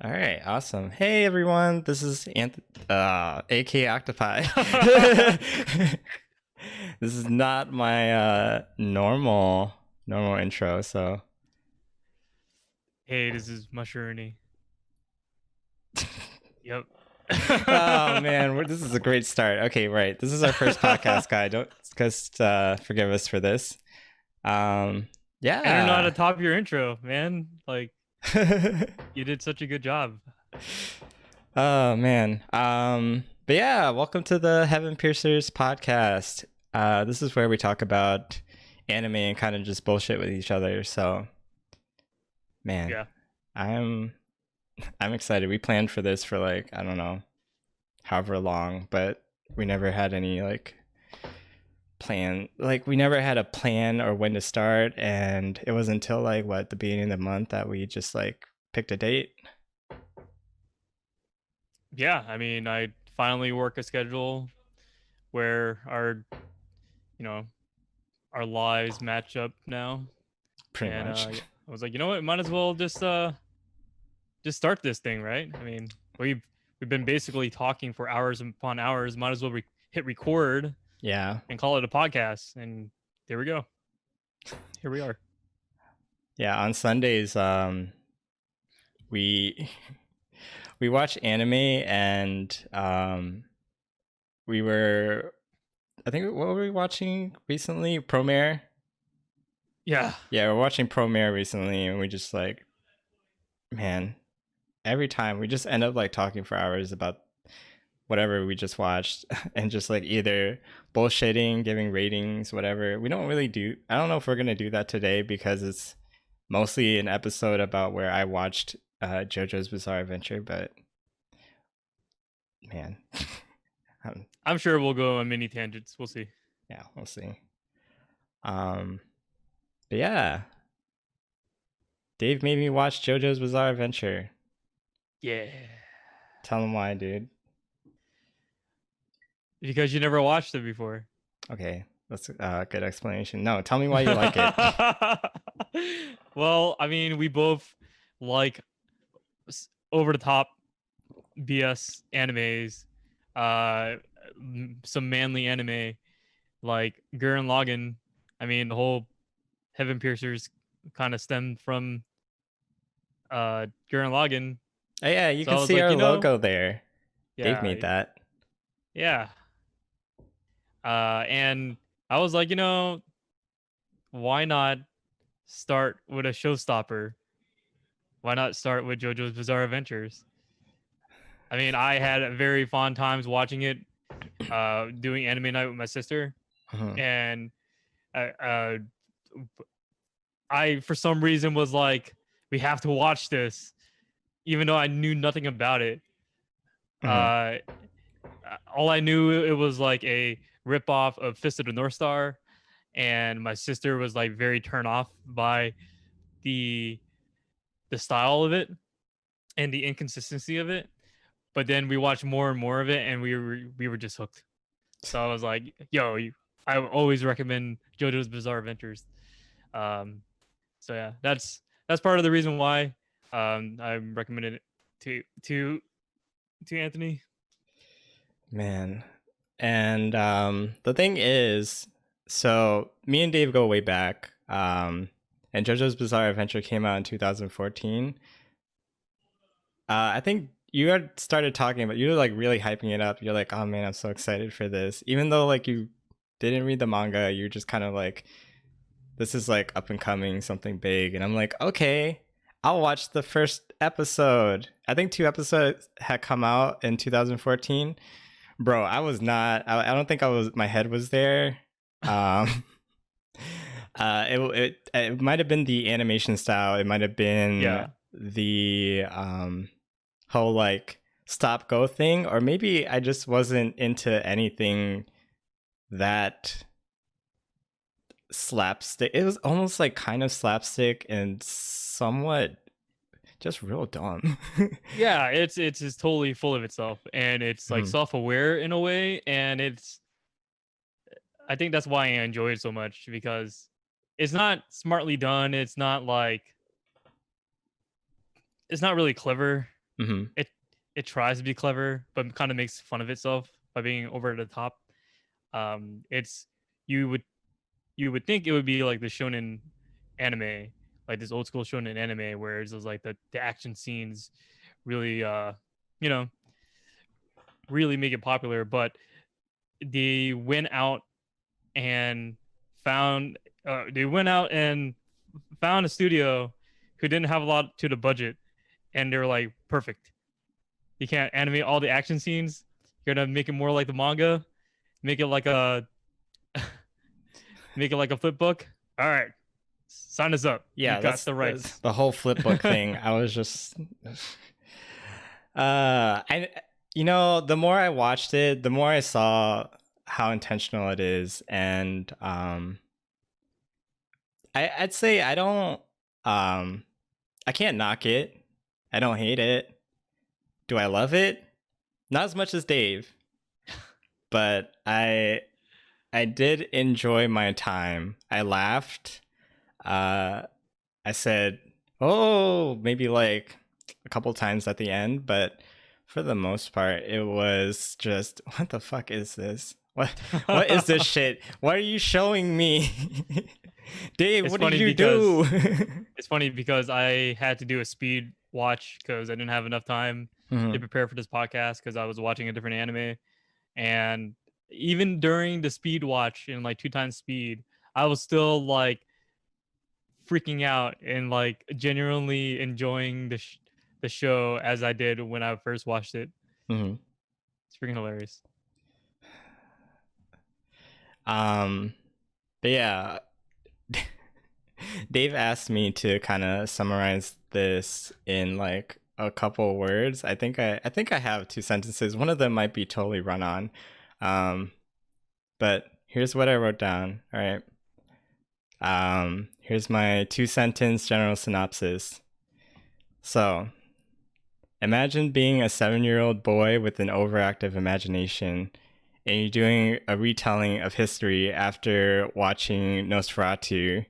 All right, awesome. Hey everyone, this is AKOctopi. This is not my normal intro, so Hey, this is Mushironi. Yep. oh man, this is a great start. Okay, right. This is our first podcast, guy. Don't just forgive us for this. Um, I don't know how to yeah. top your intro, man. Like, you did such a good job. Oh man. But yeah, welcome to the Heaven Piercers podcast. This is where we talk about anime and kind of just bullshit with each other. So, man, Yeah. I'm I'm excited. We planned for this for like, I don't know, however long, but we never had any like plan. Like we never had a plan or when to start, and it was until like the beginning of the month that we just like picked a date. Yeah. I mean, I finally work a schedule where you know, our lives match up now. Pretty And much. yeah, I was like, you know what? Might as well just start this thing, right? I mean, we've been basically talking for hours upon hours. Might as well hit record Yeah. and call it a podcast. And there we go. Here we are. Yeah, on Sundays, we we watch anime and we were I think what were we watching recently? Promare. Yeah. Yeah, we're watching Promare recently, and we just like, man, every time we just end up like talking for hours about whatever we just watched, and just like either bullshitting, giving ratings, whatever. We don't really do. I don't know if we're gonna do that today because it's mostly an episode about where I watched JoJo's Bizarre Adventure, but man, I'm sure we'll go on mini tangents. We'll see. yeah, we'll see. Um, but yeah, Dave made me watch JoJo's Bizarre Adventure. Yeah. Tell him why, dude. Because you never watched it before. Okay, that's a good explanation. No, tell me why you like it. Well, I mean, we both like over the top BS animes. Some manly anime like Gurren Lagann. I mean, the whole Heaven Piercers kind of stemmed from Gurren Lagann. Oh yeah, you So I can was see like, our logo there. Dave yeah, made that. yeah. And I was like, why not start with a showstopper? Why not start with JoJo's Bizarre Adventures? I mean, I had very fond times watching it, doing anime night with my sister, Mhm. and uh, I for some reason was like, we have to watch this, even though I knew nothing about it. Mhm. Uh, all I knew it was like a ripoff of Fist of the North Star, and my sister was like very turned off by the the style of it and the inconsistency of it. But then we watched more and more of it, and we were just hooked. So I was like, "Yo, I always recommend JoJo's Bizarre Adventures." Um, so yeah, that's part of the reason why I recommended it to Anthony. Man. And the thing is, so me and Dave go way back. And JoJo's Bizarre Adventure came out in 2014. I think you had started talking about, you were like really hyping it up. You're like, oh man, I'm so excited for this. Even though like you didn't read the manga, you're just kind of like, this is like up and coming, something big. And I'm like, okay, I'll watch the first episode. I think two episodes had come out in 2014. Bro, I was not, I don't think I was, my head was there. Um, it might have been the animation style. It might have been Yeah, the whole like stop go thing, or maybe I just wasn't into anything that slapstick. It was almost like kind of slapstick and somewhat just real dumb. yeah, it's just totally full of itself, and it's like Mhm. self-aware in a way, and I think that's why I enjoy it so much because it's not smartly done. It's not really clever. Mm-hmm. It tries to be clever, but kind of makes fun of itself by being over the top. It's you would you would think it would be like the shonen anime, like this old school shonen anime, where it's just like the action scenes really you know really make it popular, but they went out and found they went out and found a studio who didn't have a lot to the budget, and they were like, perfect. You can't animate all the action scenes. You're gonna make it more like the manga. Make it like a make it like a flip book. All right, sign us up. You Yeah, got that's the rights. the whole flip book thing. I was just I the more I watched it, the more I saw how intentional it is, and I'd say I can't knock it. I don't hate it. Do I love it? Not as much as Dave, but I did enjoy my time. I laughed. Uh I said, "Oh, maybe like a couple times at the end," but for the most part, it was just, "What the fuck is this? What is this shit? What are you showing me?" Dave, it's what did funny you because do? it's funny because I had to do a speed watch because I didn't have enough time to Mhm. prepare for this podcast because I was watching a different anime. And even during the speed watch in like 2 times speed, I was still like freaking out and like genuinely enjoying the show as I did when I first watched it. Mhm. It's freaking hilarious. Um, but yeah, Dave asked me to kind of summarize this in like a couple words. I think I have 2 sentences. One of them might be totally run on. But here's what I wrote down. All right. Here's my 2 sentence general synopsis. So, imagine being a 7-year-old boy with an overactive imagination, and you're doing a retelling of history after watching Nosferatu.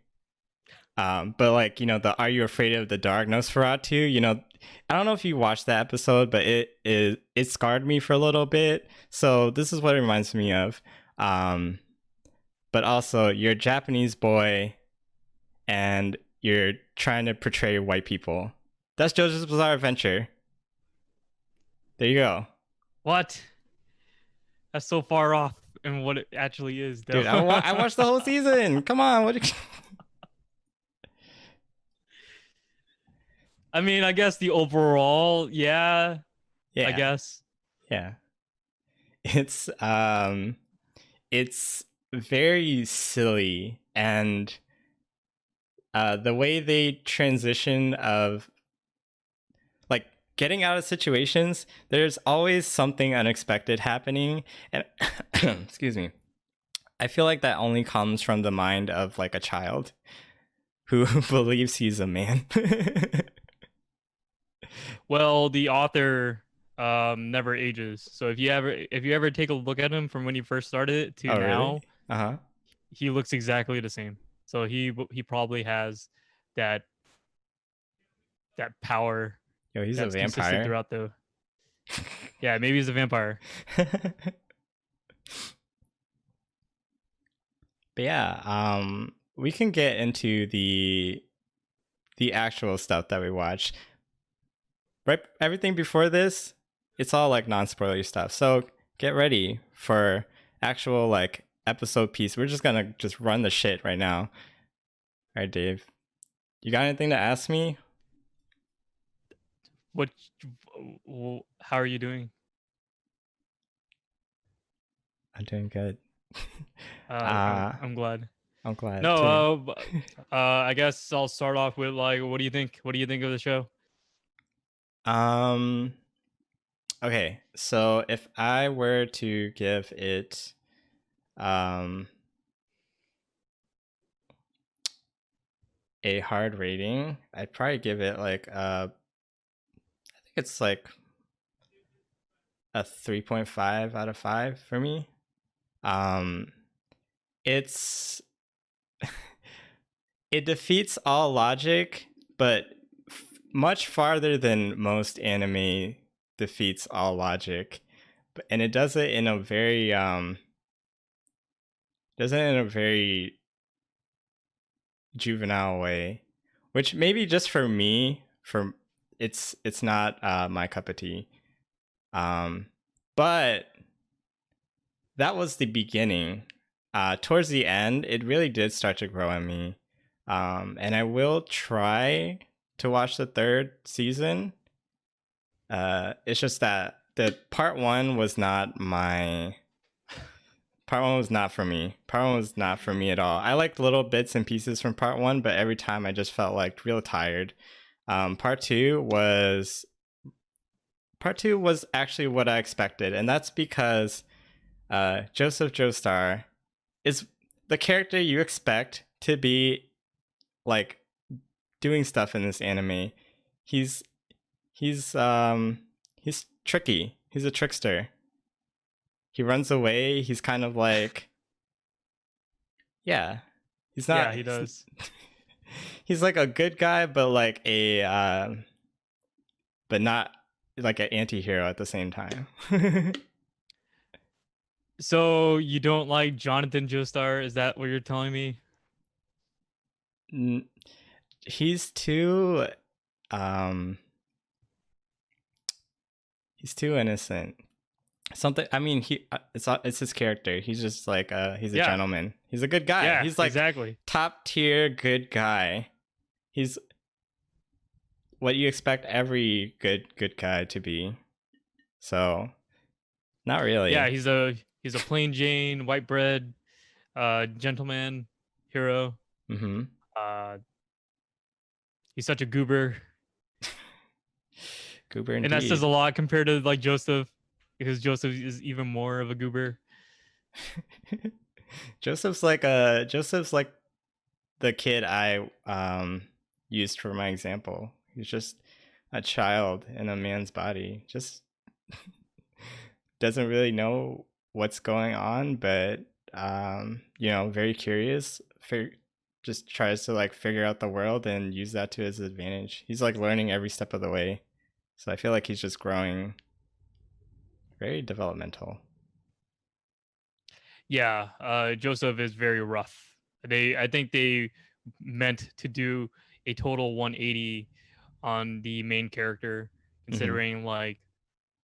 But like, the Are You Afraid of the Dark Nosferatu, I don't know if you watched that episode, but it scarred me for a little bit. So this is what it reminds me of. But also, you're a Japanese boy and you're trying to portray white people. That's JoJo's Bizarre Adventure. There you go. What? That's so far off in what it actually is, though. Dude, I watched the whole season. Come on. I mean, I guess the overall, yeah, I Yeah. guess. Yeah. It's it's very silly, and the way they transition of like getting out of situations, there's always something unexpected happening, and excuse me, I feel like that only comes from the mind of like a child who believes he's a man. Well, the author never ages. So if you ever take a look at him from when he first started it to Oh really? now, Uh-huh. he looks exactly the same. So he probably has that that power Yo, he's a that's consistent vampire. throughout the. Yeah, maybe he's a vampire. But yeah, we can get into the actual stuff that we watched. Right, everything before this, it's all like non-spoilery stuff. So get ready for actual like episode piece. We're just gonna just run the shit right now. All right, Dave, you got anything to ask me? What? How are you doing? I'm doing good. I'm uh I'm glad. I'm glad too. No, I guess I'll start off with like, what do you think? What do you think of the show? um okay, so if I were to give it um a hard rating, I'd probably give it like I think it's like a 3.5 out of 5 for me. Um it's it defeats all logic, but much farther than most anime defeats all logic, and it does it in a very juvenile way, which maybe just for me, for it's not my cup of tea. But that was the beginning. Towards the end, it really did start to grow on me. And I will try to watch the third season. It's just that the part one was not for me. Part one was not for me at all. I liked little bits and pieces from part one, but every time I just felt like real tired. Part two was actually what I expected, and that's because Joseph Joestar is the character you expect to be like doing stuff in this anime. He's tricky. He's a trickster. He runs away. He's kind of like, yeah, he's not. Yeah, he does. He's like a good guy, but like but not like an anti-hero at the same time. So you don't like Jonathan Joestar? Is that what you're telling me? He's too innocent. Something. I mean, it's his character. He's just like he's a gentleman. He's a good guy. Yeah, he's like exactly top tier good guy. He's what you expect every good guy to be. So, not really. Yeah, he's a plain Jane, white bread, gentleman, hero. Mm-hmm. He's such a goober. Goober indeed. And that says a lot compared to like Joseph, because Joseph is even more of a goober. Joseph's like the kid I used for my example. He's just a child in a man's body. Just doesn't really know what's going on, but very curious. Just tries to like figure out the world and use that to his advantage. He's like learning every step of the way. So I feel like he's just growing. Very developmental. Yeah, Joseph is very rough. I think they meant to do a total 180 on the main character, considering like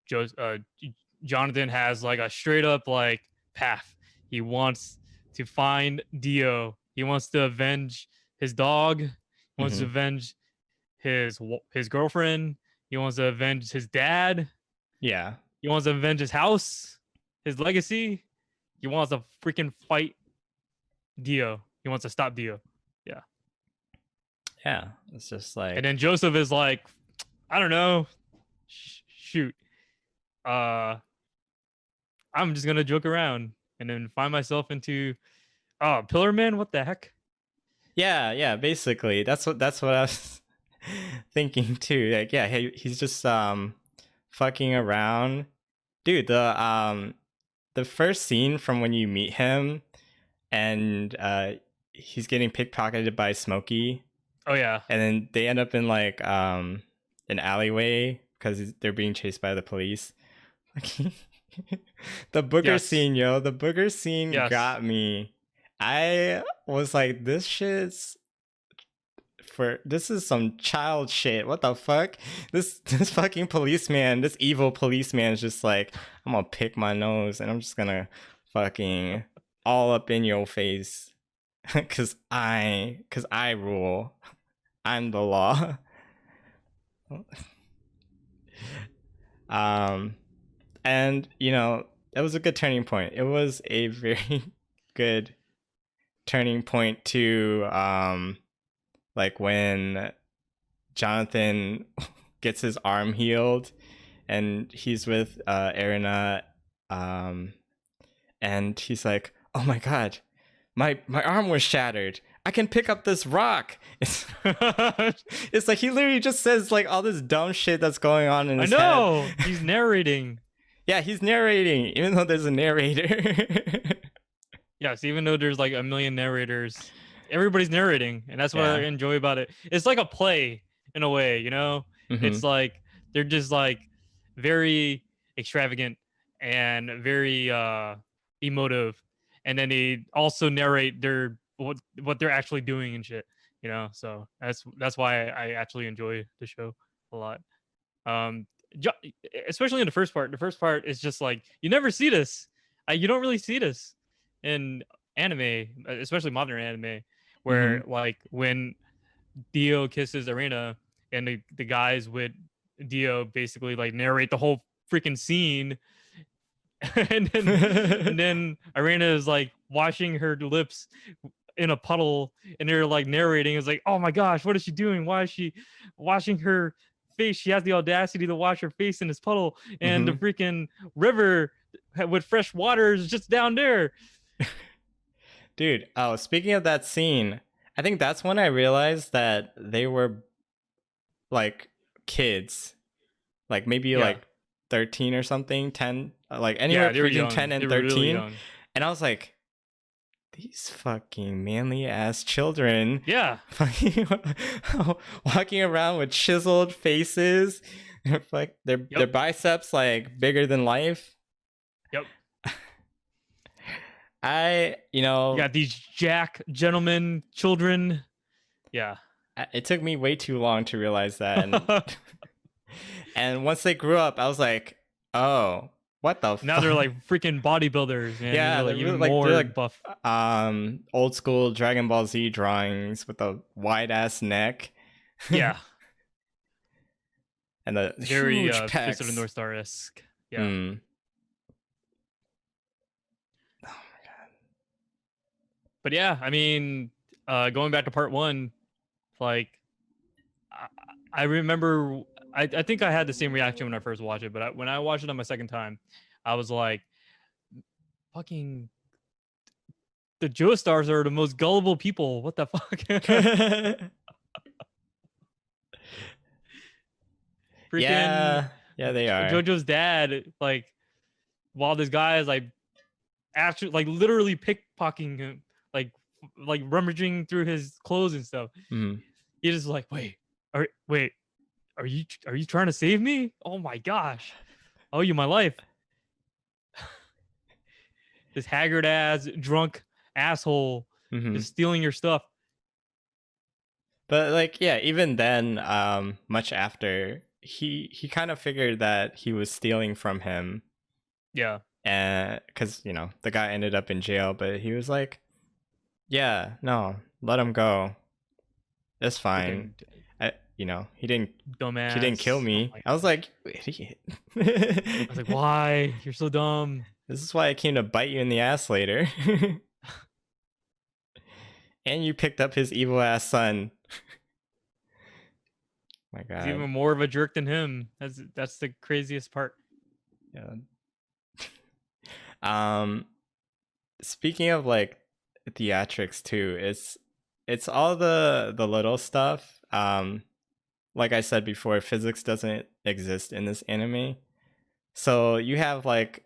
Jonathan has like a straight up like path. He wants to find Dio. He wants to avenge his dog. He wants to avenge his girlfriend. He wants to avenge his dad. Yeah. He wants to avenge his house, his legacy. He wants to freaking fight Dio. He wants to stop Dio. Yeah. Yeah. It's just like. And then Joseph is like, I don't know. Shoot. I'm just gonna joke around and then find myself into Pillar Man. What the heck? Yeah. Basically, that's what I was thinking too. Like, yeah, he's just fucking around, dude. The first scene from when you meet him, and he's getting pickpocketed by Smokey. Oh yeah. And then they end up in like an alleyway because they're being chased by the police. The booger scene, yo. The booger scene got me. I was like, this is some child shit. What the fuck? This fucking policeman, this evil policeman is just like, I'm gonna pick my nose and I'm just gonna fucking all up in your face. Cause I rule. I'm the law. And it was a good turning point. It was a very good turning point to like when Jonathan gets his arm healed and he's with Erina, and he's like, oh my god, my arm was shattered. I can pick up this rock. It's like he literally just says like all this dumb shit that's going on in his head. I know. He's narrating. Yeah, he's narrating, even though there's a narrator. Yes, even though there's like a million narrators, everybody's narrating, and that's what I enjoy about it. It's like a play. in a way, you know? Mm-hmm. It's like they're just like very extravagant and very emotive, and then they also narrate their what they're actually doing and shit, you know? So that's why I actually enjoy the show a lot. Um jo- Especially in the first part. The first part is just like you never see this. You don't really see this in anime, especially modern anime, Mm-hmm. where like when Dio kisses Arena and the guys with Dio basically like narrate the whole freaking scene, and then and then Arena is like washing her lips in a puddle, and they're like narrating. It's like, oh my gosh, what is she doing? Why is she washing her face? She has the audacity to wash her face in this puddle, and the Mm-hmm. freaking river with fresh water is just down there. Dude, oh, speaking of that scene, I think that's when I realized that they were like kids, like maybe Yeah, like 13 or something, 10, like anywhere yeah, they were between young. 10 They and were really 13. young. And I was like, these fucking manly ass children Yeah. fucking walking around with chiseled faces, like their Yep. biceps like bigger than life. Yep. I, you You know, got these Jack gentlemen children. Yeah. it took me way too long to realize that, and once they grew up, I was like, oh, what the Now they're fuck? like freaking bodybuilders, man. They're Yeah, like they're even really like they're more like buff. old school Dragon Ball Z drawings with a wide ass neck Yeah. and the Very huge Fist of the pecs. North Star esque. Yeah. Mm. But yeah, I mean, going back to part one, like I, I remember, I think I had the same reaction when I first watched it, but when I watched it on my second time, I was like, fucking, the Joestars are the most gullible people. What the fuck? Freaking Yeah, yeah, they are. Jojo's dad, like, while this guy is like actually like literally pickpocketing him, like rummaging through his clothes and stuff. Mm. He's just like, wait, are you trying to save me? Oh my gosh, I owe you my life. This haggard ass drunk asshole Hmm. is stealing your stuff. But like, yeah, even then, much after he kind of figured that he was stealing from him, Yeah, and because the guy ended up in jail, but he was like, yeah, no, let him go. It's fine. freaking He didn't kill dumbass. Oh me. my I was gosh. like, you idiot. I was like, why? You're so dumb. This is why I came to bite you in the ass later. And you picked up his evil ass son. My He's God. even more of a jerk than him. That's the craziest part. Yeah. Um, Speaking of like theatrics too, it's all the little stuff. Like I said before, physics doesn't exist in this anime. So you have like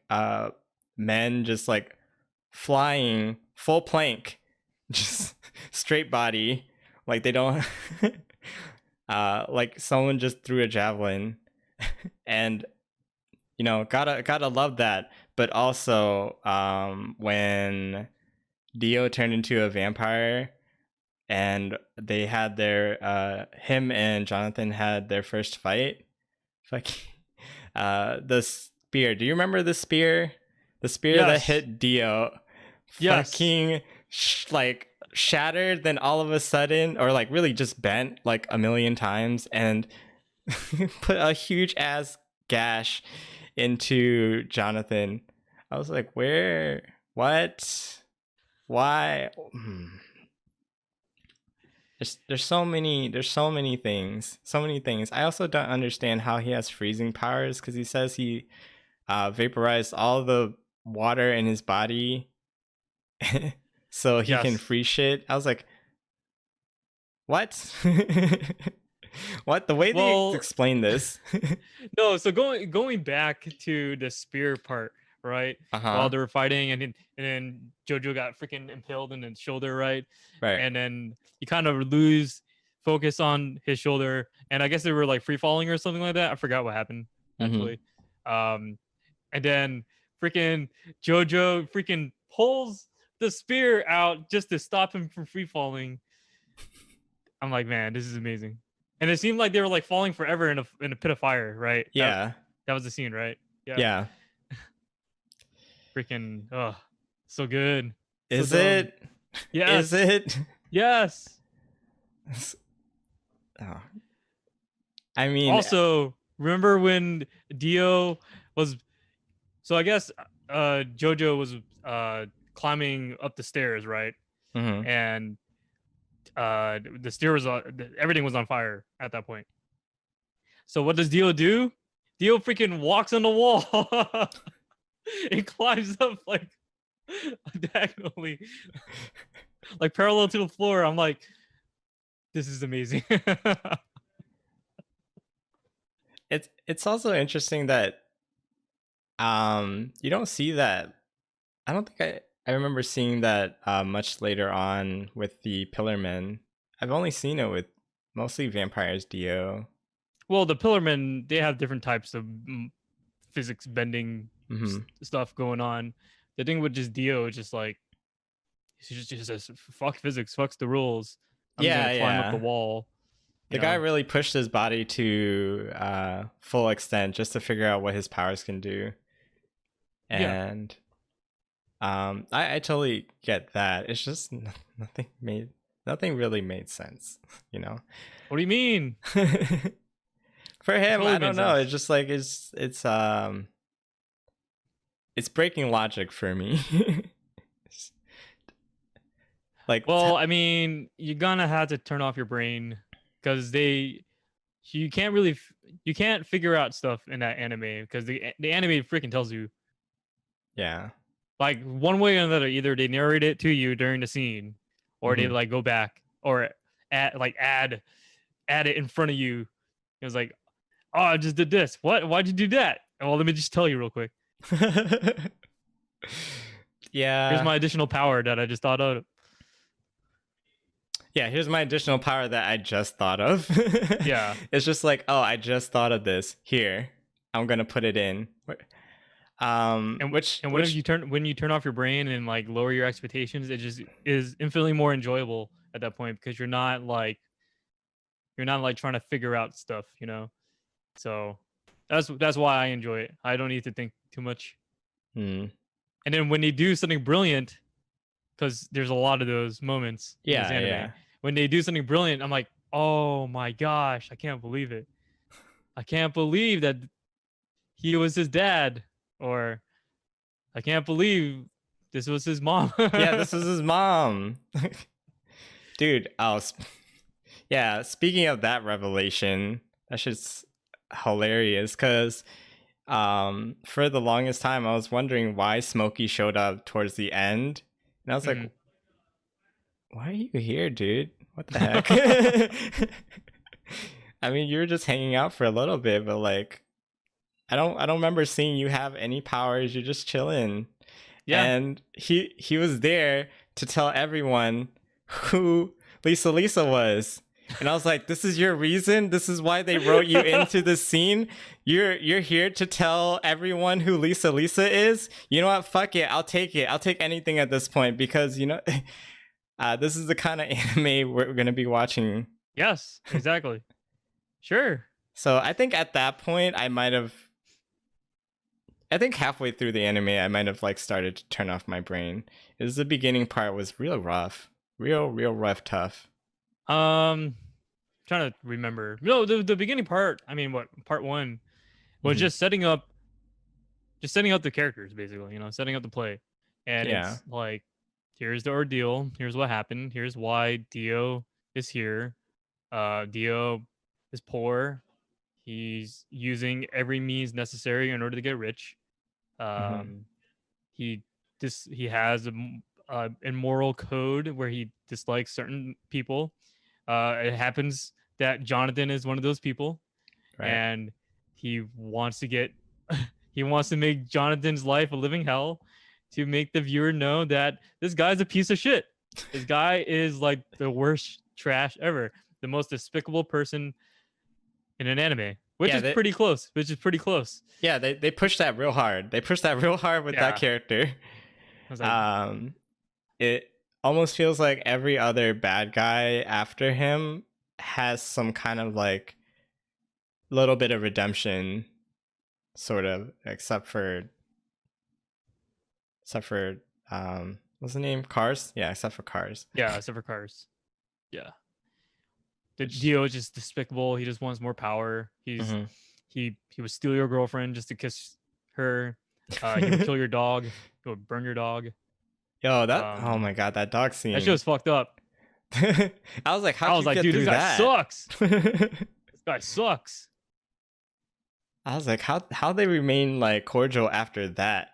men just like flying full plank, just straight body, like they don't like someone just threw a javelin, and gotta love that. But also when Dio turned into a vampire and they had their him and Jonathan had their first fight. Fuck. The spear. Do you remember the spear? The spear that Yes. hit Dio. Yes. Fucking like shattered, then all of a sudden, or like really just bent like a million times, and put a huge ass gash into Jonathan. I was like, where? What? Why? There's so many things. I also don't understand how he has freezing powers, because he says he vaporized all the water in his body so he can Yes. freeze shit. I was like, what? What? The way they Well, explain this. no. So going back to the spear part, right? While Uh-huh. they were fighting, and then Jojo got freaking impaled in the shoulder, right? Right. And then you kind of lose focus on his shoulder, and I guess they were like free falling or something like that. I forgot what happened actually. And then freaking Jojo freaking pulls the spear out just to stop him from free falling. I'm like, man, this is amazing. And it seemed like they were like falling forever in a pit of fire, right? Yeah. That was the scene, right? Yeah. Freaking, oh, so good. Is So it? Yes. Is it? Yes. Oh. I mean, also, remember when Dio was? So I guess Jojo was climbing up the stairs, right? And the stair was everything was on fire at that point. So what does Dio do? Dio freaking walks on the wall. It climbs up like diagonally, like parallel to the floor. I'm like, this is amazing. It's also interesting that you don't see that. I don't think I remember seeing that much later on with the Pillarmen. I've only seen it with mostly Vampires Dio. Well, the Pillarmen, they have different types of physics bending stuff going on. The thing with just Dio is just like, he just says, fuck physics, fucks the rules. I'm just gonna climb up the wall. The guy really pushed his body to full extent just to figure out what his powers can do. And I totally get that. It's just nothing really made sense, you know? What do you mean? For him, totally I don't know. Sense. It's just like it's breaking logic for me. Like, well, I mean, you're gonna have to turn off your brain because you can't figure out stuff in that anime because the anime freaking tells you. Yeah. Like one way or another, either they narrate it to you during the scene, or they like go back or add it in front of you. It was like, oh, I just did this. What? Why'd you do that? Well, let me just tell you real quick. Yeah. Here's my additional power that I just thought of. Yeah, here's my additional power that I just thought of. Yeah. It's just like, oh, I just thought of this. Here, I'm gonna put it in. When you turn off your brain and like lower your expectations, it just is infinitely more enjoyable at that point because you're not like trying to figure out stuff, you know. So that's why I enjoy it. I don't need to think too much. And then when they do something brilliant, because there's a lot of those moments in this anime. Yeah. When they do something brilliant, I'm like, oh my gosh, I can't believe it. I can't believe that he was his dad. Or I can't believe this was his mom. Yeah, this was his mom. Dude, yeah, speaking of that revelation, that shit's hilarious because for the longest time I was wondering why Smokey showed up towards the end. And I was like, why are you here, dude? What the heck? I mean, you were just hanging out for a little bit, but like, I don't remember seeing you have any powers. You're just chilling. Yeah. And he was there to tell everyone who Lisa was. And I was like, this is your reason? This is why they wrote you into the scene? You're here to tell everyone who Lisa is? You know what? Fuck it. I'll take it. I'll take anything at this point because, you know, this is the kind of anime we're going to be watching. Yes, exactly. Sure. So I think at that point, I think halfway through the anime, I might have like started to turn off my brain. The beginning part was real rough. Real rough, tough. Trying to remember. No, the beginning part. I mean, part one was just setting up the characters, basically. You know, setting up the play, and it's like, here's the ordeal. Here's what happened. Here's why Dio is here. Dio is poor. He's using every means necessary in order to get rich. He has an immoral code where he dislikes certain people. It happens that Jonathan is one of those people, and he wants to make Jonathan's life a living hell to make the viewer know that this guy's a piece of shit. This guy is like the worst trash ever. the most despicable person in an anime, which Yeah, is pretty close. yeah, they pushed that real hard. They pushed that real hard with that Yeah. character. I was like, It almost feels like every other bad guy after him has some kind of like little bit of redemption, sort of, except for what's the name? Cars? Yeah, except for Cars. yeah, except for Cars. Yeah. The Which, Dio is just despicable. He just wants more power. mhm. He would steal your girlfriend just to kiss her. He would kill your dog. He would burn your dog. Yo, oh my god, that dog scene. That shit was fucked up. I was like, I was like, dude, this guy sucks. This guy sucks. I was like, how they remain like cordial after that?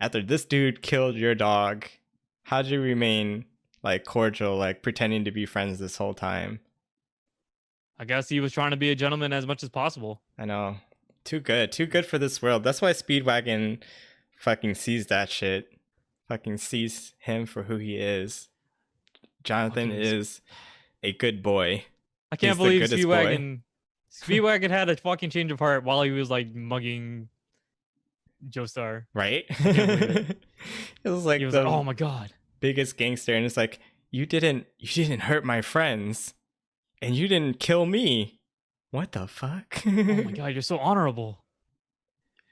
After this dude killed your dog, how'd you remain like cordial, like pretending to be friends this whole time? I guess he was trying to be a gentleman as much as possible. I know. Too good for this world. That's why Speedwagon fucking sees that shit. Fucking sees him for who he is. Jonathan is a good boy. I can't believe Speedwagon had a fucking change of heart while he was like mugging Joestar. Right? It was like, oh my god, biggest gangster, and it's like, you didn't hurt my friends, and you didn't kill me. What the fuck? Oh my god, you're so honorable.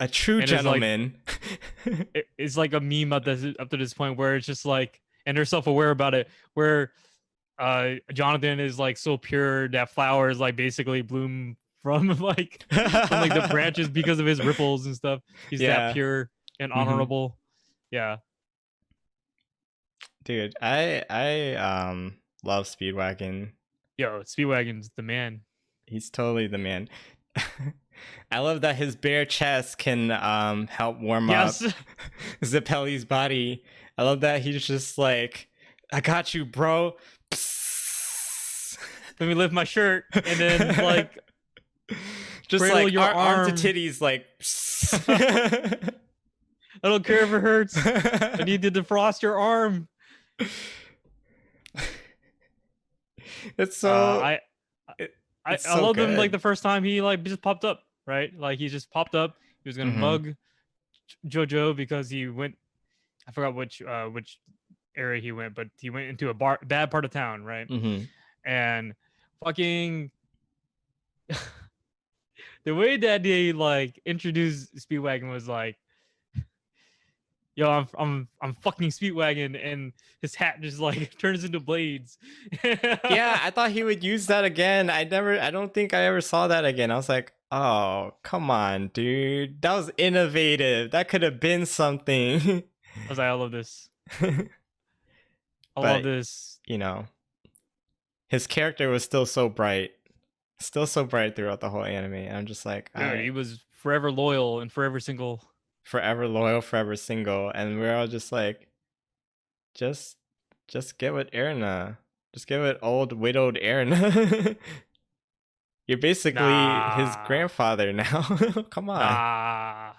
A true gentleman. It's like a meme up to this point where it's just like, and they're self-aware about it, where Jonathan is like so pure that flowers like basically bloom from like the branches because of his ripples and stuff. He's that pure and honorable. Yeah. Dude, I love Speedwagon. Yo, Speedwagon's the man. He's totally the man. I love that his bare chest can help warm up Zeppeli's body. I love that he's just like, I got you, bro. Let me lift my shirt and then like just like your arm to titties, like I don't care if it hurts. I need to defrost your arm. It's so I love him like the first time he like just popped up, right? Like he just popped up. He was gonna mug Jojo because he went, I forgot which area he went, but he went into a bad part of town, right? And fucking the way that they like introduced Speedwagon was like, yo, I'm fucking Speedwagon, and his hat just like turns into blades. Yeah, I thought he would use that again. I don't think I ever saw that again. I was like, oh, come on, dude. That was innovative. That could have been something. I was like, I love this. I love this. You know, his character was still so bright. Still so bright throughout the whole anime. And I'm just like, dude, he was forever loyal and forever single. Forever loyal, forever single. And we're all just like, just get with Erina. Just get with old widowed Erina. You're basically his grandfather now. Come on. Nah.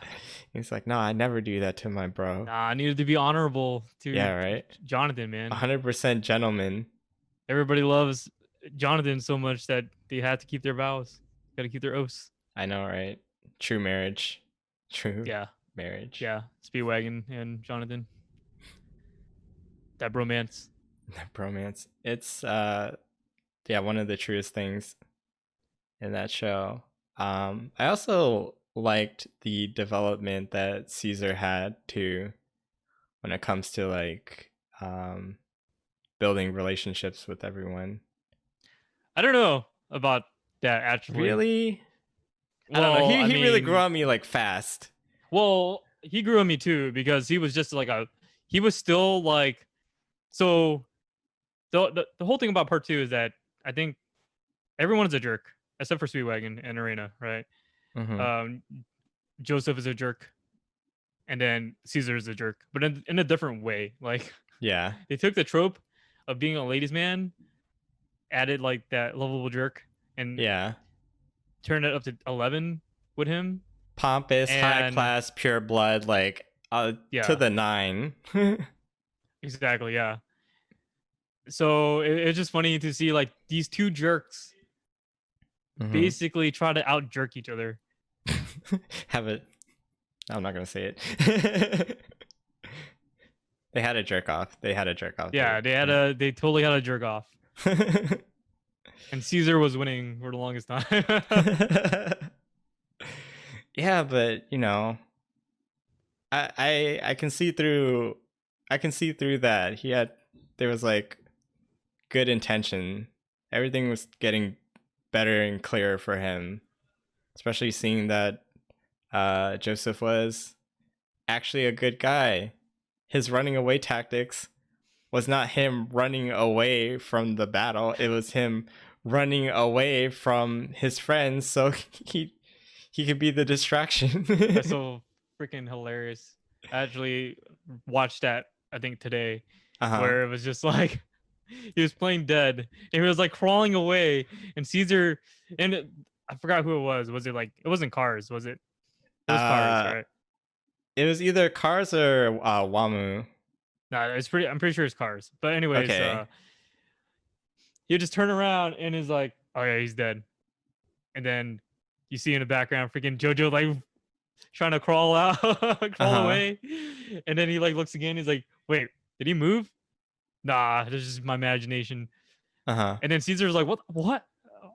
He's like, no, I never do that to my bro. Nah, I needed to be honorable to right? Jonathan, man. 100% gentleman. Everybody loves Jonathan so much that they had to keep their vows. Got to keep their oaths. I know, right? True marriage. True marriage. Yeah. Speedwagon and Jonathan. That bromance. That bromance. It's one of the truest things in that show. I also liked the development that Caesar had too when it comes to like building relationships with everyone. I don't know about that actually. Really? Well, I don't know. He really grew on me like fast. Well, he grew on me too because he was just like he was still like, so the whole thing about part 2 is that I think everyone's a jerk except for Speedwagon and Erina, right? Joseph is a jerk, and then Caesar is a jerk, but in a different way. Like, yeah, they took the trope of being a ladies' man, added like that lovable jerk, and turned it up to 11 with him. Pompous, high class, pure blood, like to the 9. Exactly, yeah. So it's just funny to see like these two jerks Mm-hmm. basically try to out jerk each other. Have it. I'm not gonna say it. They had a jerk off. They had a jerk off. Yeah, they totally had a jerk off. And Caesar was winning for the longest time. Yeah, but you know, I can see through. I can see through that. There was like good intention. Everything was getting better and clearer for him, especially seeing that Joseph was actually a good guy. His running away tactics was not him running away from the battle. It was him running away from his friends so he could be the distraction. That's so freaking hilarious. I actually watched that, I think today, where it was just like he was playing dead and he was like crawling away, and Caesar, and I forgot who it was. Was it like, it wasn't Cars, was it? It was Cars, right? It was either Cars or Wamu. No, it's pretty. I'm pretty sure it's Cars. But anyways, Okay. he just turn around and is like, "Oh yeah, he's dead." And then you see in the background, freaking Jojo like trying to crawl out, crawl away, and then he like looks again. He's like, "Wait, did he move? Nah, this is my imagination." And then Caesar's like, "What? What?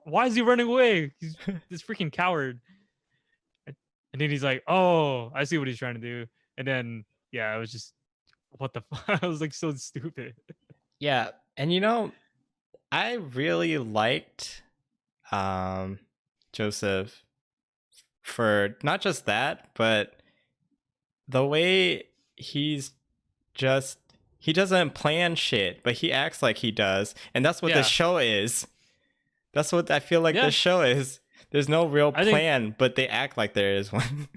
Why is he running away? He's this freaking coward." And then he's like, "Oh, I see what he's trying to do." And then yeah, it was just what the fuck? I was like so stupid. Yeah, and you know, I really liked Joseph for not just that, but the way he doesn't plan shit, but he acts like he does, and that's what Yeah. the show is. That's what I feel like Yeah. the show is. There's no real I think plan, but they act like there is one.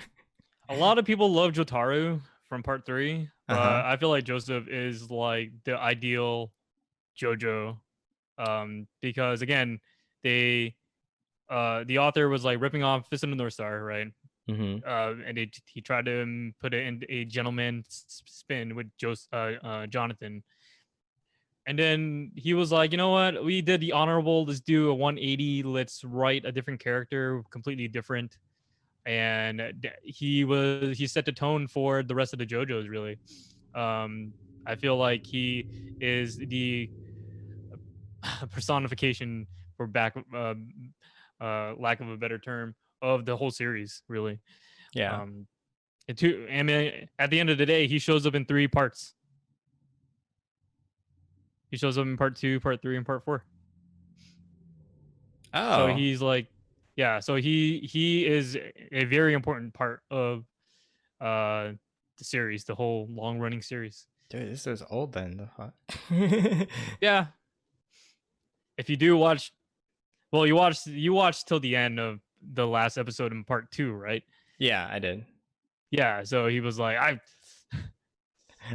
a lot of people love Jotaro from part 3, but I feel like Joseph is like the ideal Jojo, because again, they the author was like ripping off Fist of the North Star, right? And he tried to put it in a gentleman spin with Jonathan. And then he was like, you know what? We did the honorable. Let's do a 180. Let's write a different character, completely different. And he set the tone for the rest of the JoJos. Really, I feel like he is the personification, for lack of a better term, of the whole series. Really, Yeah. I mean, at the end of the day, he shows up in 3 parts. He shows up in part 2, part 3, and part 4. Oh. So he's like, yeah. So he is a very important part of the series, the whole long running series. Dude, this is old then. Yeah. If you do watch, well, you watched till the end of the last episode in part 2, right? Yeah, I did. Yeah. So he was like,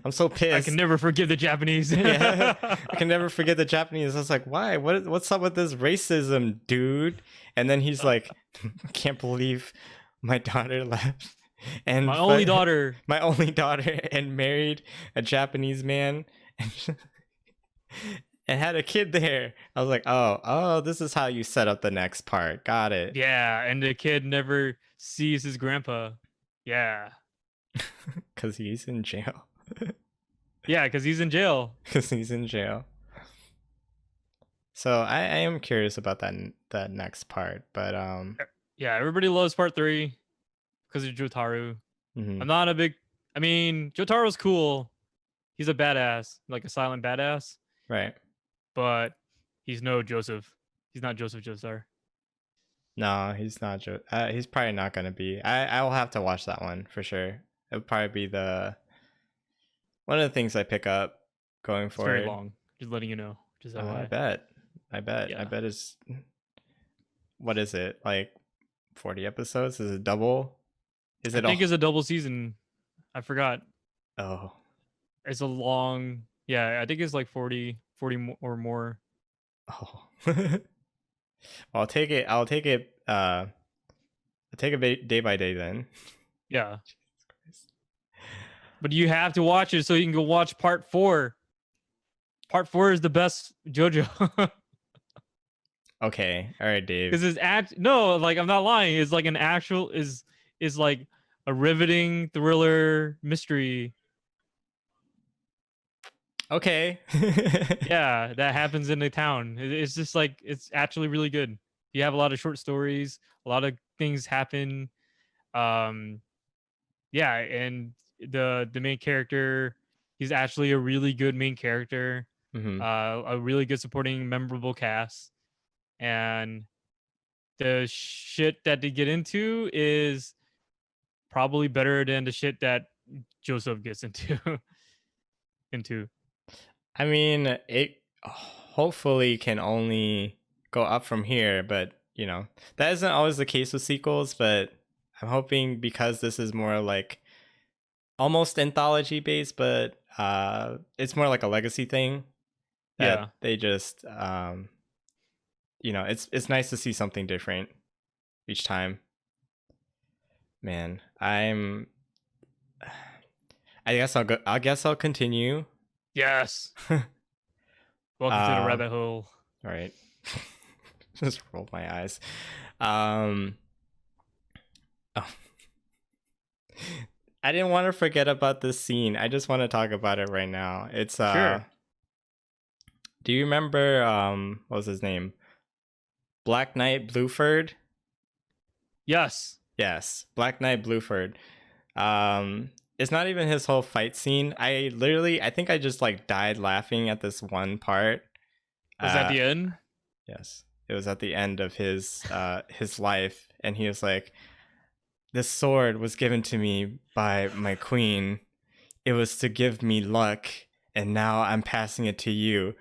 I'm so pissed. I can never forgive the Japanese. Yeah, I can never forget the Japanese. I was like, why? What's up with this racism, dude? And then he's like, can't believe my daughter left. And my only daughter, and married a Japanese man and had a kid there. I was like, oh, this is how you set up the next part. Got it. Yeah, and the kid never sees his grandpa. Yeah. Because he's in jail. Yeah, because he's in jail. Because he's in jail. So I am curious about that next part, but yeah, everybody loves part 3 because of Jotaro. I'm not a big. I mean, Jotaro's cool. He's a badass, like a silent badass. Right. But he's no Joseph. He's not Joseph Joestar. No, he's not. He's probably not gonna be. I will have to watch that one for sure. It'll probably be one of the things I pick up going forward. It's very long. Just letting you know. Just I bet. Yeah. I bet it's. What is it, like 40 episodes? Is it double? I think it's a double season. I forgot. Oh. It's a long. Yeah, I think it's like 40 or more. Oh. I'll take it. I'll take it day by day then. Yeah. But you have to watch it so you can go watch part 4. Part 4 is the best JoJo. Okay, all right, Dave. Because no, like I'm not lying. It's like an actual is like a riveting thriller mystery. Okay. Yeah, that happens in a town. It's just like it's actually really good. You have a lot of short stories, a lot of things happen. Um, yeah, and the main character, he's actually a really good main character. Hmm. A really good supporting, memorable cast, and the shit that they get into is probably better than the shit that Joseph gets into. into. I mean, it hopefully can only go up from here, but that isn't always the case with sequels. But I'm hoping because this is more like almost anthology based, but it's more like a legacy thing that Yeah, they just it's nice to see something different each time. Man, I guess I'll go. I guess I'll continue. yes. Welcome to the All rabbit hole. right. Just roll my eyes. Um. Oh. I didn't want to forget about this scene. I just want to talk about it right now. It's Sure. Do you remember what was his name? Black Knight Blueford? Yes. Yes, Black Knight Blueford. It's not even his whole fight scene. I think I just like died laughing at this one part. Was that Uh the end? yes. It was at the end of his life, and he was like, "This sword was given to me by my queen. It was to give me luck, and now I'm passing it to you."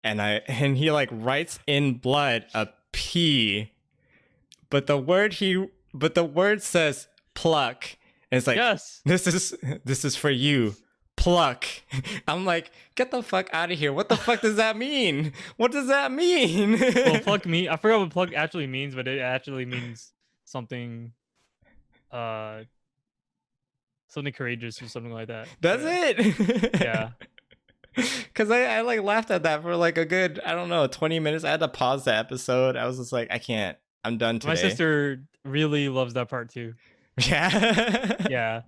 And he like writes in blood a P, but the word says pluck. And it's like, Yes. this is for you. Pluck. I'm like, get the fuck out of here. What the fuck does that mean? What does that mean? Well, pluck me. I forgot what pluck actually means, but it actually means something uh something courageous or something like that. That's But it. yeah. Cause I like laughed at that for like a good, I don't know, 20 minutes. I had to pause the episode. I was just like, I can't. I'm done My today. sister really loves that part too. Yeah. Yeah.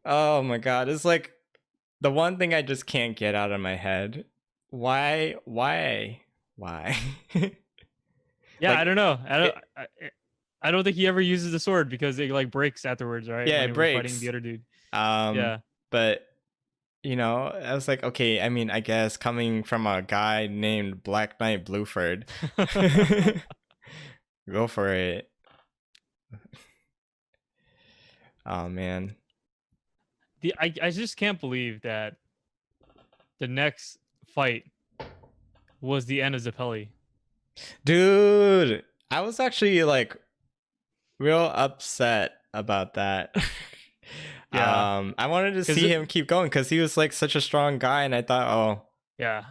Oh my god. It's like the one thing I just can't get out of my head. Why? Why? Yeah, Like I don't know. it, I don't think he ever uses the sword because it like breaks afterwards, right? yeah, When it he was fighting the breaks. other dude. Um, Yeah. but I was like, okay, I mean, I guess coming from a guy named Black Knight Blueford, go for it. Oh man. I just can't believe that the next fight was the end of Zappelli. Dude, I was actually like real upset about that. Yeah. I wanted to Cause see him keep going because he was like such a strong guy, and I thought, oh yeah.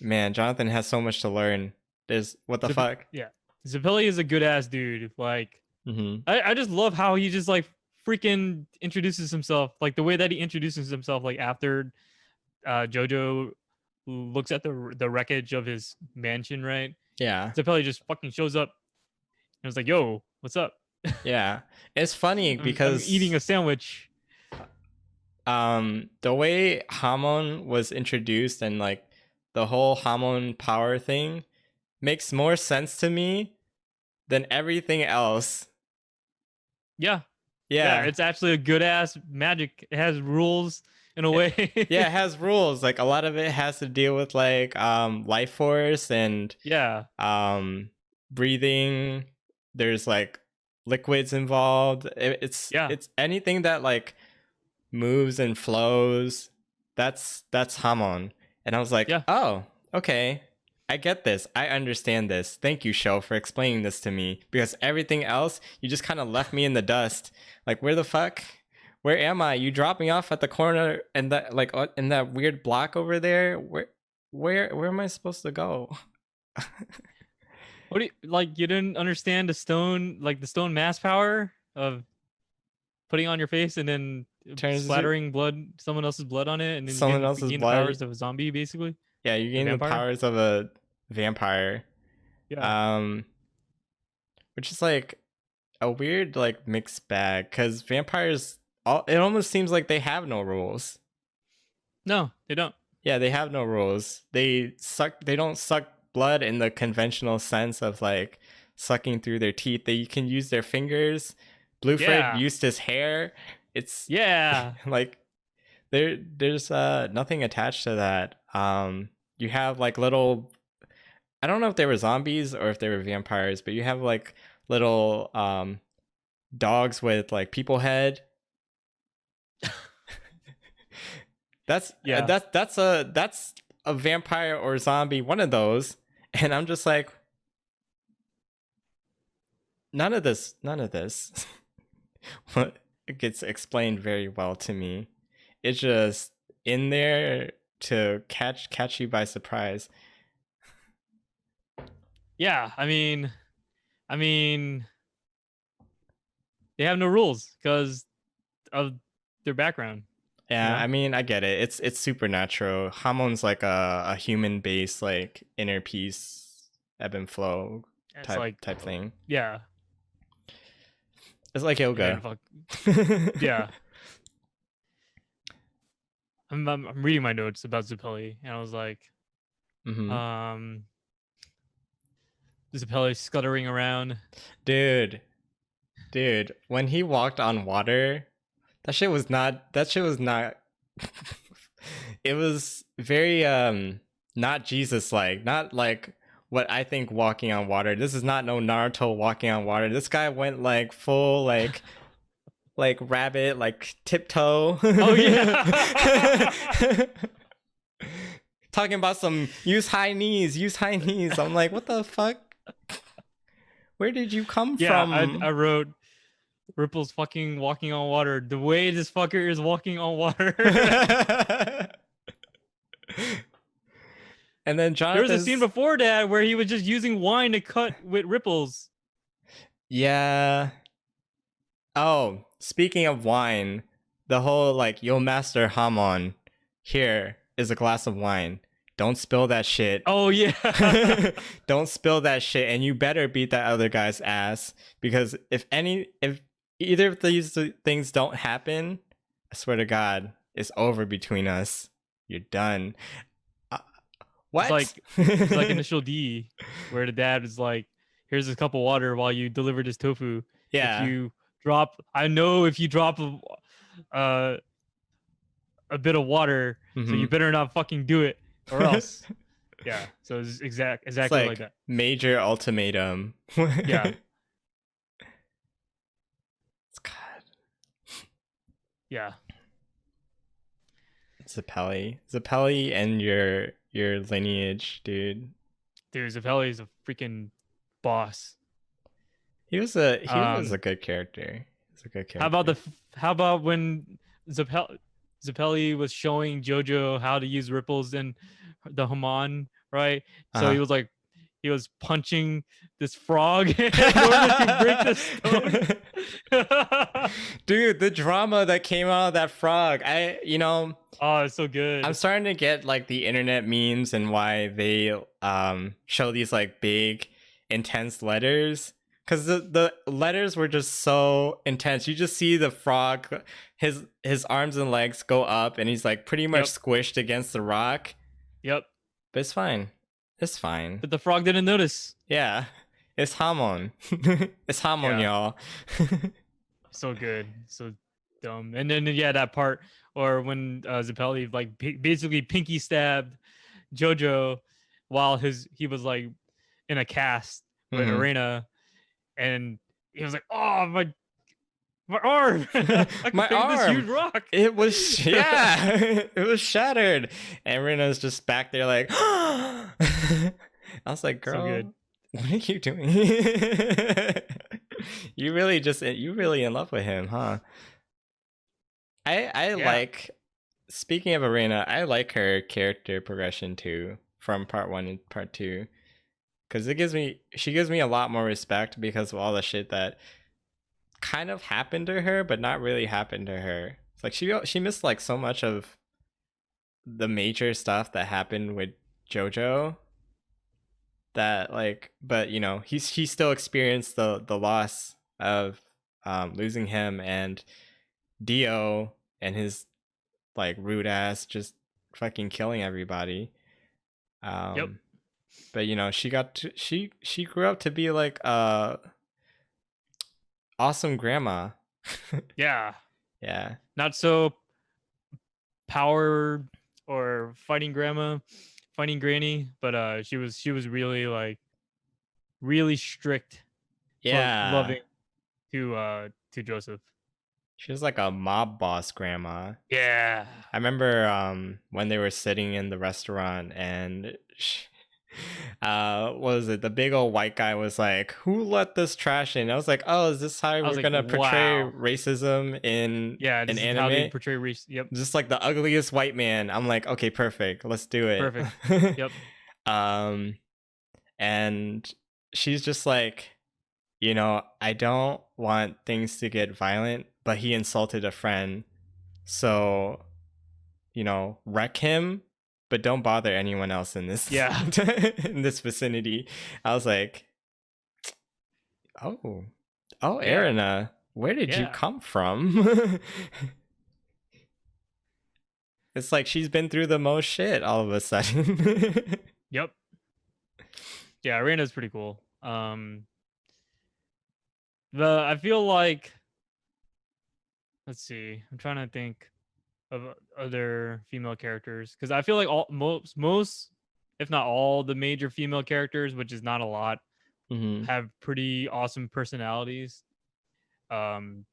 man, Jonathan has so much to learn. There's what the fuck? Yeah. Zappelli is a good ass dude. Like Mm-hmm. I just love how he just like freaking introduces himself. Like the way that he introduces himself, like after Jojo looks at the wreckage of his mansion, right? Yeah, Zappelli just fucking shows up and was like, "Yo, what's up? yeah. It's funny I'm eating because a sandwich." the way Hamon was introduced and like the whole Hamon power thing makes more sense to me than everything else. Yeah, yeah, Yeah. it's actually a good ass magic. It has rules in a way. Yeah, it has rules. Like a lot of it has to deal with like life force and Yeah, um breathing. There's like liquids involved. yeah, It's anything that like moves and flows. That's Hamon. And I was like, yeah. "Oh, okay. I get this. I understand this. Thank you, show, for explaining this to me because everything else you just kind of left me in the dust. Like, where the fuck? Where am I? You dropped me off at the corner and that like in that weird block over there. Where am I supposed to go?" What do you like? You didn't understand the stone, like the stone mass power of? putting on your face and then Turns into splattering blood, someone else's blood on it, and then someone you else's gain the blood. powers of a zombie, basically, Yeah, you a gain the vampire. powers of a vampire. Yeah. Um, which is like a weird like mixed bag because vampires. It almost seems like they have no rules. No, they don't. Yeah, they have no rules. They suck. They don't suck blood in the conventional sense of like sucking through their teeth. They can use their fingers. Bluefred Yeah. used his hair. It's Yeah. like there's nothing attached to that. You have like little, I don't know if they were zombies or if they were vampires, but you have like little dogs with like people head. Yeah. That's a vampire or zombie, one of those. And I'm just like, none of this what it gets explained very well to me. It's just in there to catch you by surprise. Yeah. I mean, they have no rules because of their background. Yeah, You know? I mean, I get it. It's supernatural. Hamon's like a human based like inner peace, ebb and flow It's like, type thing. yeah. It's like yoga. And fuck, yeah. I'm reading my notes about Zappelli, and I was like, Mhm. Zappelli scuttering around. Dude, when he walked on water, that shit was not it was very not Jesus like, not like what I think walking on water. This is not no Naruto walking on water. This guy went like full like rabbit, like tiptoe. Oh yeah. Talking about some use high knees. I'm like, what the fuck? Where did you come Yeah, from? I wrote Ripple's fucking walking on water. The way this fucker is walking on water. And then There was a Jonathan's scene before that where he was just using wine to cut with ripples. Yeah. Oh, speaking of wine, the whole like you'll master Hamon. Here is a glass of wine. Don't spill that shit. Oh yeah. Don't spill that shit, and you better beat that other guy's ass because if either of these things don't happen, I swear to God, it's over between us. You're done. What? It's like Initial D, where the dad is like, "Here's a cup of water while you deliver this tofu. Yeah. If you drop, I know if you drop a bit of water, so you better not fucking do it, or else." Yeah. So it's exactly like that. Major ultimatum. Yeah. God. Yeah. Zappelli and your lineage, dude. Dude, Zappelli is a freaking boss. He was a good character. He's a good character. How about when Zappelli was showing Jojo how to use ripples in the Haman, right? So he was punching this frog in order to break the stone. Dude, the drama that came out of that frog. Oh, it's so good. I'm starting to get like the internet memes and why they show these like big intense letters, because the letters were just so intense. You just see the frog, his arms and legs go up and he's like pretty much squished against the rock. Yep. But it's fine. It's fine. But the frog didn't notice. Yeah. It's Hamon. It's Hamon, y'all. So good. So dumb. And then that part, or when Zappelli like basically pinky stabbed Jojo while he was like in a cast with Arena, and he was like, "Oh, my arm, my arm, this huge rock." It was it was shattered, and Rena's just back there like. I was like, "Girl, so what are you doing?" You really in love with him, huh? I like. Speaking of Arena, I like her character progression too, from part 1 and part 2, because she gives me a lot more respect because of all the shit that kind of happened to her, but not really happened to her. It's like she missed like so much of the major stuff that happened with Jojo that like, but you know, he still experienced the loss of losing him and Dio and his like rude ass just fucking killing everybody. Yep. But you know, she grew up to be like awesome grandma. Yeah. Yeah. Not so power or fighting granny, but she was really like really strict but Yeah. loving to Joseph. She was like a mob boss grandma. Yeah. I remember when they were sitting in the restaurant and what was it? The big old white guy was like, "Who let this trash in?" I was like, "Oh, is this how I was we're like, gonna portray wow. racism in Yeah, an this is how they anime? portray race. Yep. Just like the ugliest white man." I'm like, "Okay, perfect. Let's do it." Perfect. Yep. um, and she's just like, you know, I don't want things to get violent, but he insulted a friend, so you know, wreck him, but don't bother anyone else in this Yeah. in this vicinity. I was like, oh, oh, Yeah. Erina, where did you Yeah. come from? It's like she's been through the most shit all of a sudden. Yep. Yeah, Arena's pretty cool. I feel like, let's see. I'm trying to think of other female characters because I feel like most if not all the major female characters, which is not a lot, hmm have pretty awesome personalities. Um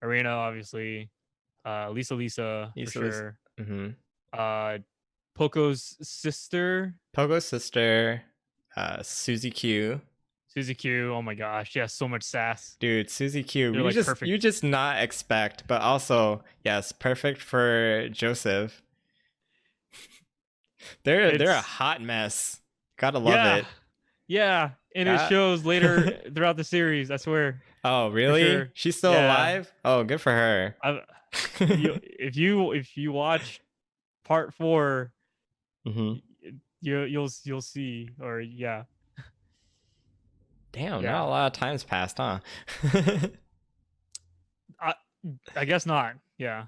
Arena obviously, Lisa for Lisa. sure. hmm Uh Poco's sister, Pogo's sister, Susie Q. Suzy Q. Oh my gosh, she has so much sass. Dude, Susie Q, They're like you perfect. just not expect, but also yes, perfect for Joseph. They're a It's hot mess. Gotta love yeah. it. Yeah, and it Got. shows later throughout the series, I swear. Oh, For really? sure. She's still Yeah. alive? Oh, good for her. I if you watch part 4, hmm you'll see, or yeah. Damn, not Yeah. a lot of time's passed, huh? I I guess not. Yeah.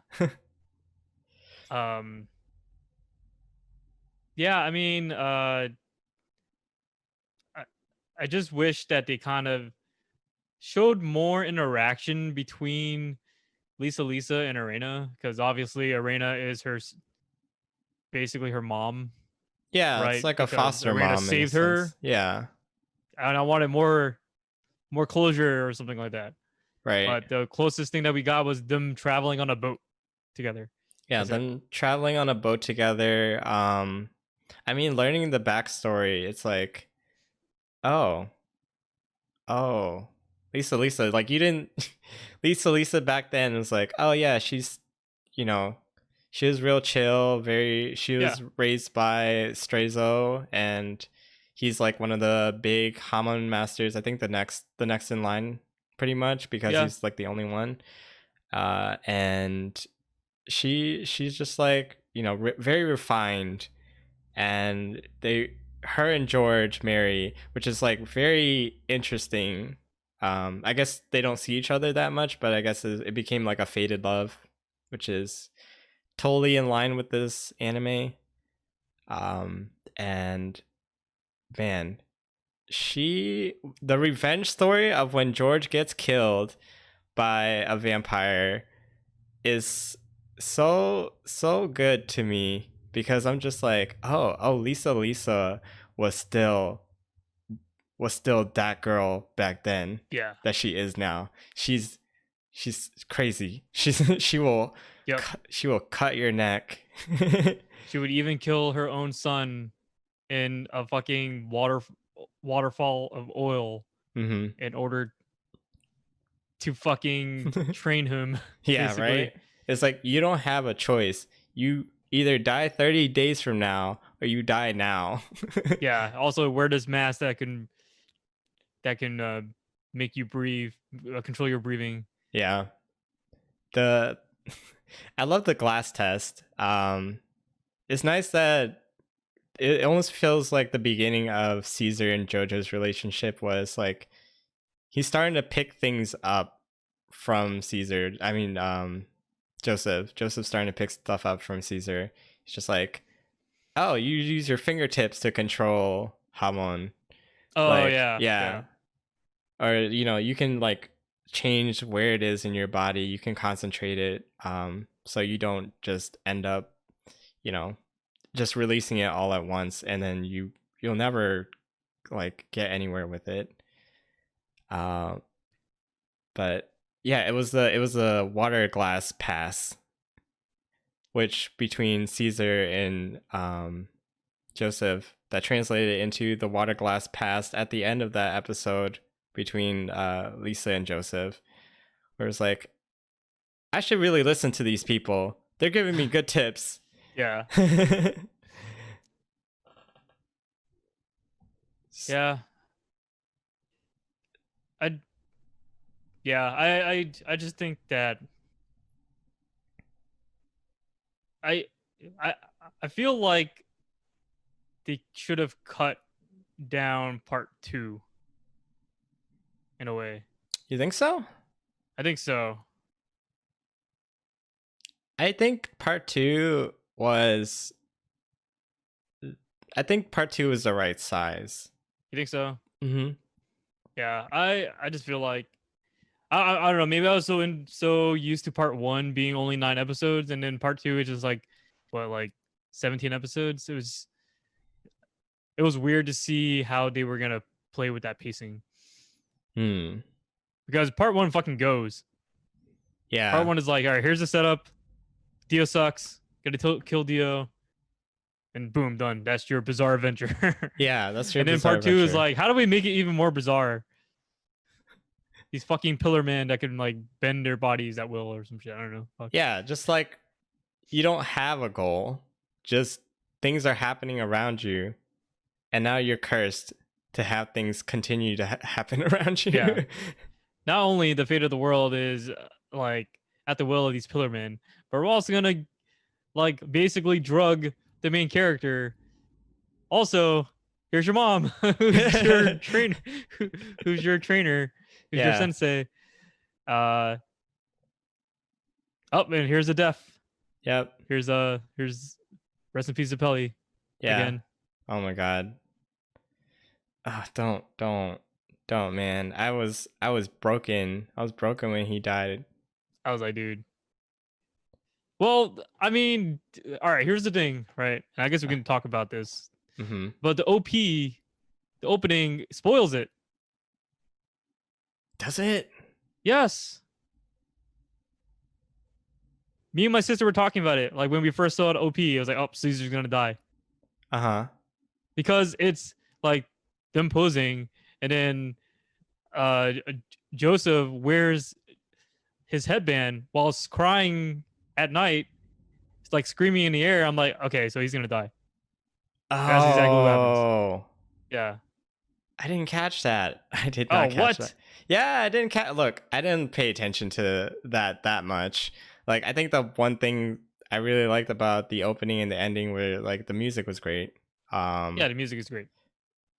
Um yeah, I mean, I, I just wish that they kind of showed more interaction between Lisa and Arena, because obviously Arena is basically her mom, Yeah, it's right? like a Because foster Arena mom in a saved her, sense. Yeah, and I wanted more closure or something like that. right. But the closest thing that we got was them traveling on a boat together. Yeah, That's it. them traveling on a boat together. I mean, learning the backstory, it's like, oh, oh, Lisa, like you didn't, Lisa back then was like, oh yeah, she's, you know, she was real chill, she Yeah, was raised by Strazo, and he's like one of the big Hamon masters. I think the next in line, pretty much, because yeah, he's like the only one. And she's just like, you know, very refined, and her and George marry, which is like very interesting. I guess they don't see each other that much, but I guess it became like a faded love, which is totally in line with this anime. And man, the revenge story of when George gets killed by a vampire is so good to me, because I'm just like, oh, Lisa was still that girl back then yeah. that she is now. She's crazy. Yep. She will cut your neck. She would even kill her own son in a fucking waterfall of oil hmm in order to fucking train him, Yeah, basically. right. It's like you don't have a choice. You either die 30 days from now or you die now. Yeah. Also, wear this mask that can make you breathe, control your breathing. Yeah. The I love the glass test. It's nice that it almost feels like the beginning of Caesar and Jojo's relationship was like he's starting to pick things up from Caesar. I mean, Joseph. Joseph's starting to pick stuff up from Caesar. He's just like, oh, you use your fingertips to control Hamon. Oh Like, yeah, yeah. yeah, Or, you can like change where it is in your body. You can concentrate it. So you don't just end up, you know, just releasing it all at once, and then you'll never like get anywhere with it. But yeah, it was the water glass pass, which between Caesar and Joseph, that translated into the water glass pass at the end of that episode between Lisa and Joseph, where it's like, I should really listen to these people. They're giving me good tips. yeah, yeah. I yeah, I just think that I I I feel like they should have cut down part 2 in a way. You think so? I think so. I think part two was. I think part two is the right size. You think so? Mm-hmm. Yeah, I just feel like I don't know. Maybe I was so used to part 1 being only 9 episodes, and then part 2 is just like what, like 17 episodes. It was weird to see how they were gonna play with that pacing, because part 1 fucking goes. Yeah. Part 1 is like, all right, here's the setup. Dio sucks. Gotta kill Dio, and boom, done. That's your bizarre adventure. Yeah, that's your. And then bizarre part 2 is adventure. like, how do we make it even more bizarre? These fucking pillar men that can like bend their bodies at will or some shit. I don't know. Fuck. Yeah, just like you don't have a goal, just things are happening around you, and now you're cursed to have things continue to happen around you. Yeah. Not only the fate of the world is like at the will of these pillar men, but we're also gonna like basically drug the main character. Also, here's your mom, who's your trainer, who's your trainer, who's your Yeah. sensei. Oh, and here's a death. Yep. Here's rest in peace to Pelly. Yeah. Again. Oh my god. Don't, man. I was broken. I was broken when he died. I was like, dude. Well, I mean, all right. Here's the thing, right? And I guess we can talk about this. Mm-hmm. But the OP, the opening spoils it. Does it? Yes. Me and my sister were talking about it. Like when we first saw it OP, I was like, oh, Caesar's gonna die. Uh-huh. Because it's like them posing, and then Joseph wears his headband while crying at night. It's like screaming in the air. I'm like, okay, so he's gonna die. That's exactly what happens. Yeah. I didn't catch that. I did not catch that. Yeah, I didn't look, I didn't pay attention to that much. Like, I think the one thing I really liked about the opening and the ending were like the music was great. Yeah, the music is great.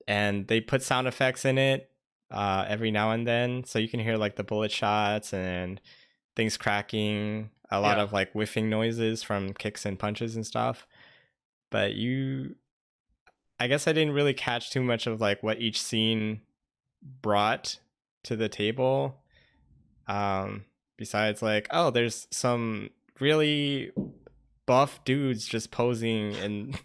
And they put sound effects in it every now and then, so you can hear like the bullet shots and things cracking, a lot of like whiffing noises from kicks and punches and stuff. But I guess I didn't really catch too much of like what each scene brought to the table. Besides like, oh, there's some really buff dudes just posing and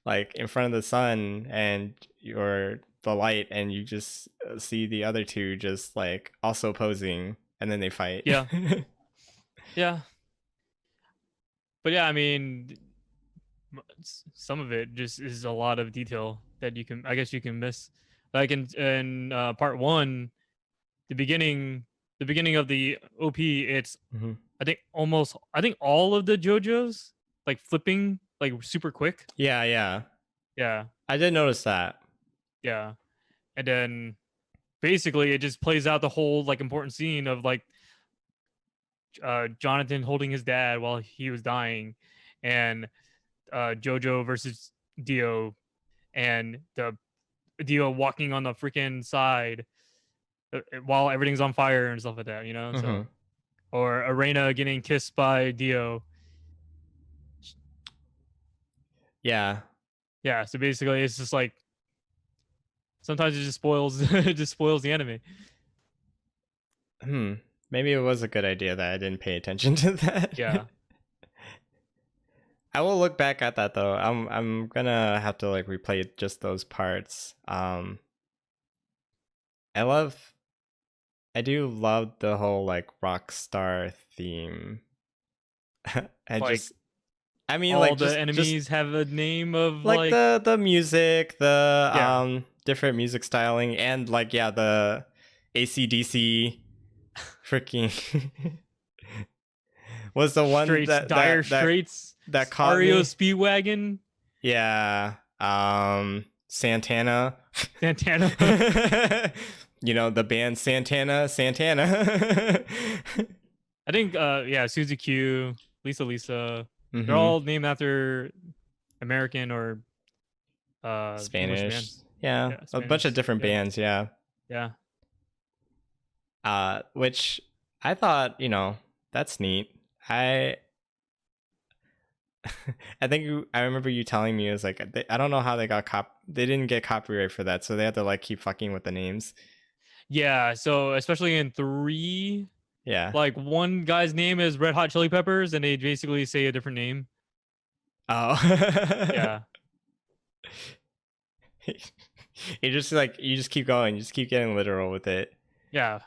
like in front of the sun and the light, and you just see the other two just like also posing, and then they fight. Yeah. Yeah. But yeah, I mean, some of it just is a lot of detail that I guess you can miss. Like in part 1, the beginning of the OP, it's I think all of the JoJo's like flipping like super quick. Yeah. Yeah. I did notice that. Yeah. and then basically it just plays out the whole like important scene of like Jonathan holding his dad while he was dying, and Jojo versus Dio, and the Dio walking on the freaking side while everything's on fire and stuff like that, you know. So Hmm. or Arena getting kissed by Dio. Yeah. Yeah, so basically it's just like sometimes it just spoils it just spoils the anime. Hmm. Maybe it was a good idea that I didn't pay attention to that. Yeah. I will look back at that though. I'm gonna have to like replay just those parts. I love I do love the whole like rock star theme. I Like just I mean all like the just enemies have a name of like like the music, the yeah, different music styling, and like yeah, the ACDC freaking was the one Straits, Dire Straits, that caught REO me. Speedwagon, Yeah. Santana. Santana. You know, the band Santana. I think yeah, Suzy Q, Lisa. They're Hmm. all named after American or English Spanish. bands. Yeah. Yeah, A bunch of Spanish. different Yeah. bands, yeah. Yeah. Which I thought, that's neat. I I think I remember you telling me it was like I don't know how they got they didn't get copyright for that, so they had to like keep fucking with the names. Yeah, so especially in 3, Yeah. like one guy's name is Red Hot Chili Peppers and they basically say a different name. Oh. Yeah. You just keep going, you just keep getting literal with it. Yeah.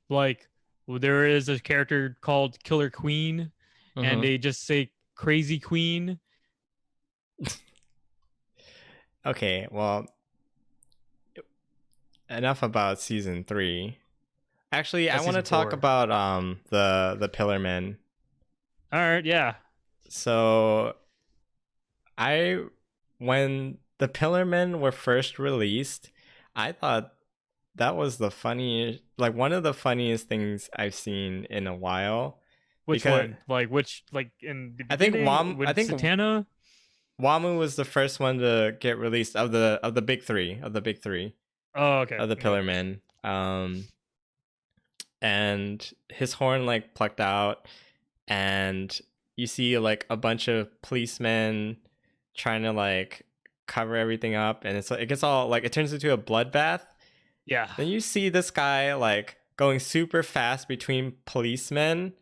Like there is a character called Killer Queen and Hmm. they just say Crazy Queen. Okay, well, enough about season 3. Actually, I That's want to season talk 4. about the Pillar Men. All right, yeah. So I when the Pillar Men were first released, I thought that was the funniest, like one of the funniest things I've seen in a while. Which Because one? Like which? Like in the I think beginning I with think Satana? Wamu was the first one to get released of the big three Oh, okay. of the Okay. Pillar Men. And his horn like plucked out, and you see like a bunch of policemen trying to like cover everything up, and it gets all like it turns into a bloodbath. Yeah. Then you see this guy like going super fast between policemen,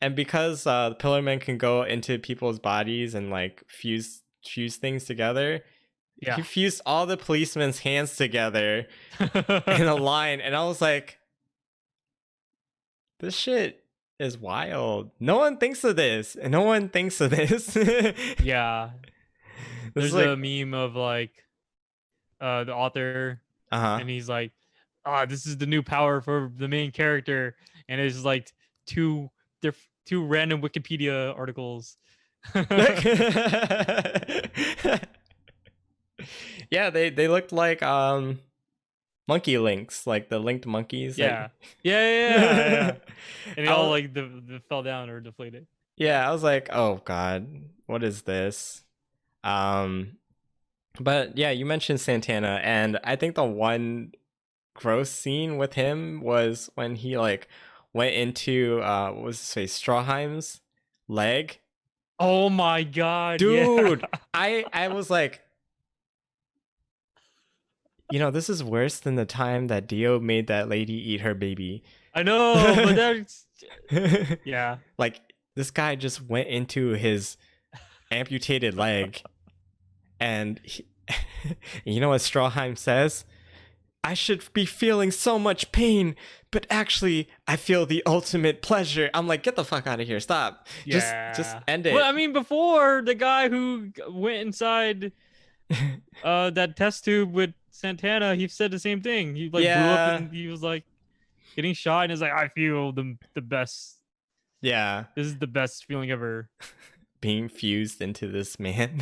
and because the Pillar Men can go into people's bodies and like fuse things together, he Yeah. fused all the policemen's hands together in a line, and I was like, this shit is wild. No one thinks of this, and no one thinks of this. Yeah. This is There's a like, meme of like the author uh and he's like, "Ah, this is the new power for the main character." And it's like two two random Wikipedia articles. huh. Yeah, they looked like monkey links, like the linked monkeys. Yeah. Like, Yeah. And they all I like the fell down or deflated. yeah, I was like, oh god, what is this? Um, but yeah, you mentioned Santana, and I think the one gross scene with him was when he like went into what was his face, Strawheim's leg. Oh my god, yeah. Dude, I was like, this is worse than the time that Dio made that lady eat her baby. I know, but that's yeah. Like this guy just went into his amputated leg, and you know what Strawheim says? I should be feeling so much pain, but actually I feel the ultimate pleasure. I'm like, get the fuck out of here. Stop. Just Yeah. end Well, it. I mean, before the guy who went inside that test tube with Santana, he said the same thing. He like blew up Yeah. and he was like getting shot and is like, I feel the best. Yeah. This is the best feeling ever. Being fused into this man.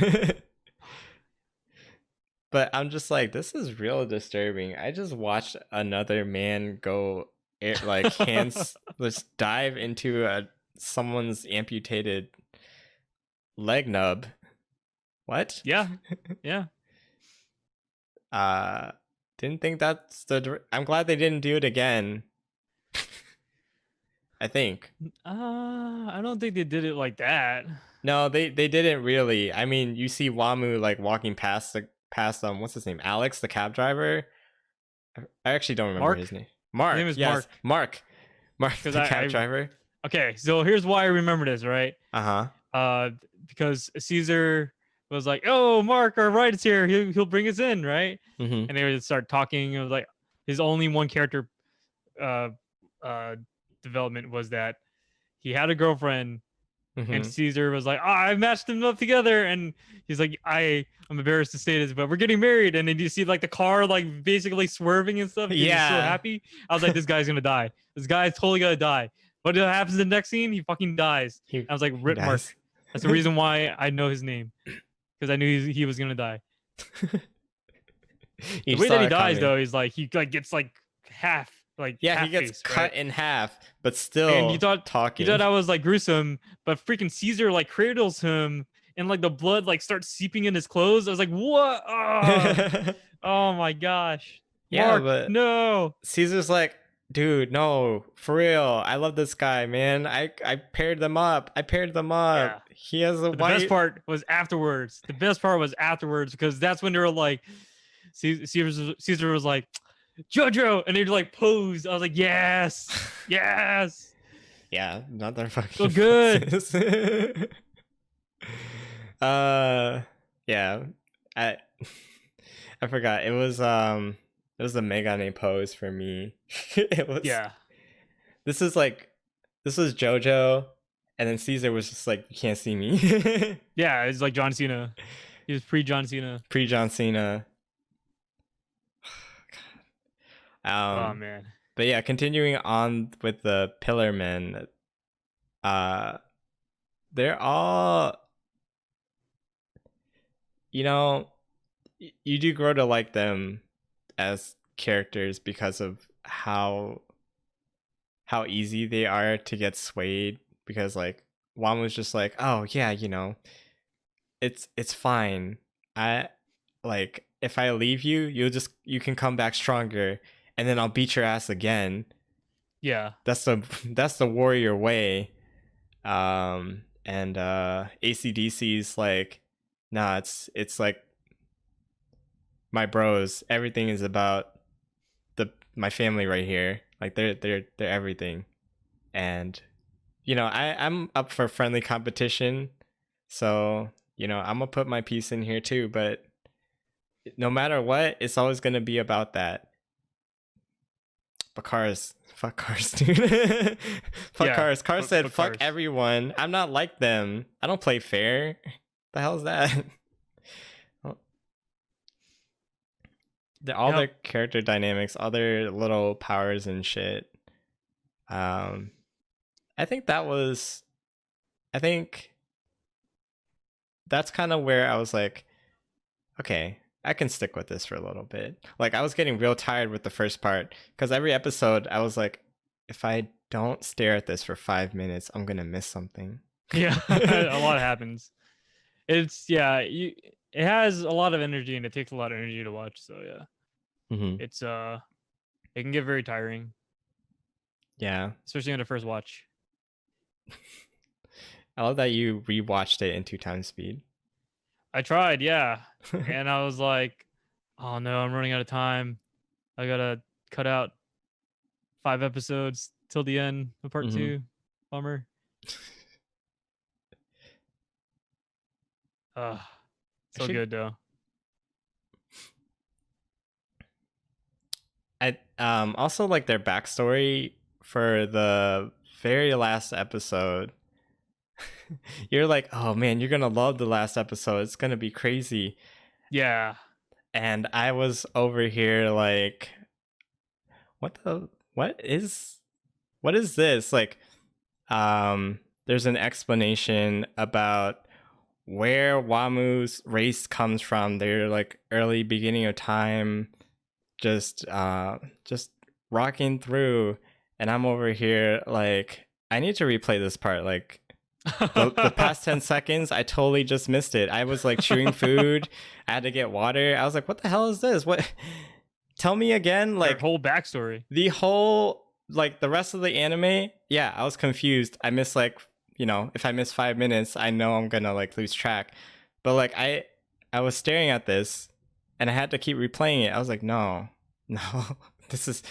But I'm just like, this is real disturbing. I just watched another man go like hands just dive into someone's amputated leg nub. What? Yeah, yeah. Uh, didn't think that's I'm glad they didn't do it again. I think. I don't think they did it like that. No, they didn't really. I mean, you see Wamu like walking past what's his name? Alex, the cab driver. I actually don't remember Mark? his name. His name Mark. is Yes, Mark. Mark, Because the cab driver. okay, so here's why I remember this, right? Uh-huh. Because Caesar was like, "Oh, Mark, our ride's here. He'll bring us in, right?" Mm-hmm. And they would start talking. It was like his only one character uh development was that he had a girlfriend, and Mm-hmm. Caesar was like, I matched them up together, and he's like, I'm embarrassed to say this, but we're getting married. And then you see like the car like basically swerving and stuff because he's so Yeah. happy. I was like, this guy's gonna die. This guy's totally gonna die. What happens in the next scene? He fucking dies. I was like, rip Mark. Does. That's the reason why I know his name, because I knew he was gonna die. The way that he dies though, is like he like gets like half. Like yeah, half he gets face, cut right? in half, but still And you thought talking. You thought I was like gruesome, but freaking Caesar like cradles him, and like the blood like starts seeping in his clothes. I was like, what? Oh my gosh. Yeah, Mark, but no. Caesar's like, dude, no, for real. I love this guy, man. I paired them up. Yeah. He has a But the best part was afterwards. The best part was afterwards, because that's when they were like, Caesar was like, Jojo, and they like posed. I was like, yes, yes. Yeah, not their fucking So good. Yeah. I I forgot. It was the Megane pose for me. It was Yeah. This was Jojo, and then Caesar was just like, you can't see me. Yeah, it's like John Cena. He was pre John Cena. Pre John Cena. Oh man. But yeah, continuing on with the Pillar Men, they're all, you do grow to like them as characters because of how easy they are to get swayed. Because like Juan was just like, oh yeah, it's fine. I like, if I leave you, you can come back stronger, and then I'll beat your ass again. Yeah. That's the warrior way. And ACDC's like, nah, it's like, my bros, everything is about my family right here. Like they're everything. And I'm up for friendly competition. So, I'm gonna put my piece in here too, but no matter what, it's always gonna be about that. But fuck cars, dude. Fuck Yeah, cars. Cars said, fuck Cars. everyone. I'm not like them. I don't play fair. The hell's that? All their character dynamics, all their little powers and shit. I think that's kind of where I was like, okay, I can stick with this for a little bit. Like, I was getting real tired with the first part, because every episode I was like, if I don't stare at this for 5 minutes, I'm gonna miss something. Yeah, a lot happens. It has a lot of energy, and it takes a lot of energy to watch. So yeah, It's it can get very tiring. Yeah, especially on the first watch. I love that you rewatched it in 2x speed. I tried, yeah, and I was like, oh no, I'm running out of time. I gotta cut out 5 episodes till the end of part 2. Bummer. So good though. I also like their backstory for the very last episode. You're like, oh man, you're gonna love the last episode. It's gonna be crazy. Yeah. And I was over here like, what is this? Like, there's an explanation about where Wamu's race comes from. They're like early beginning of time, just rocking through, and I'm over here like I need to replay this part. Like the past 10 seconds, I totally just missed it. I was like chewing food. I had to get water. I was like, what the hell is this? What? Tell me again. Their Like whole backstory. the whole, like the rest of the anime. Yeah, I was confused. I missed like, if I miss 5 minutes, I know I'm gonna like lose track. But like I was staring at this and I had to keep replaying it. I was like, no. This is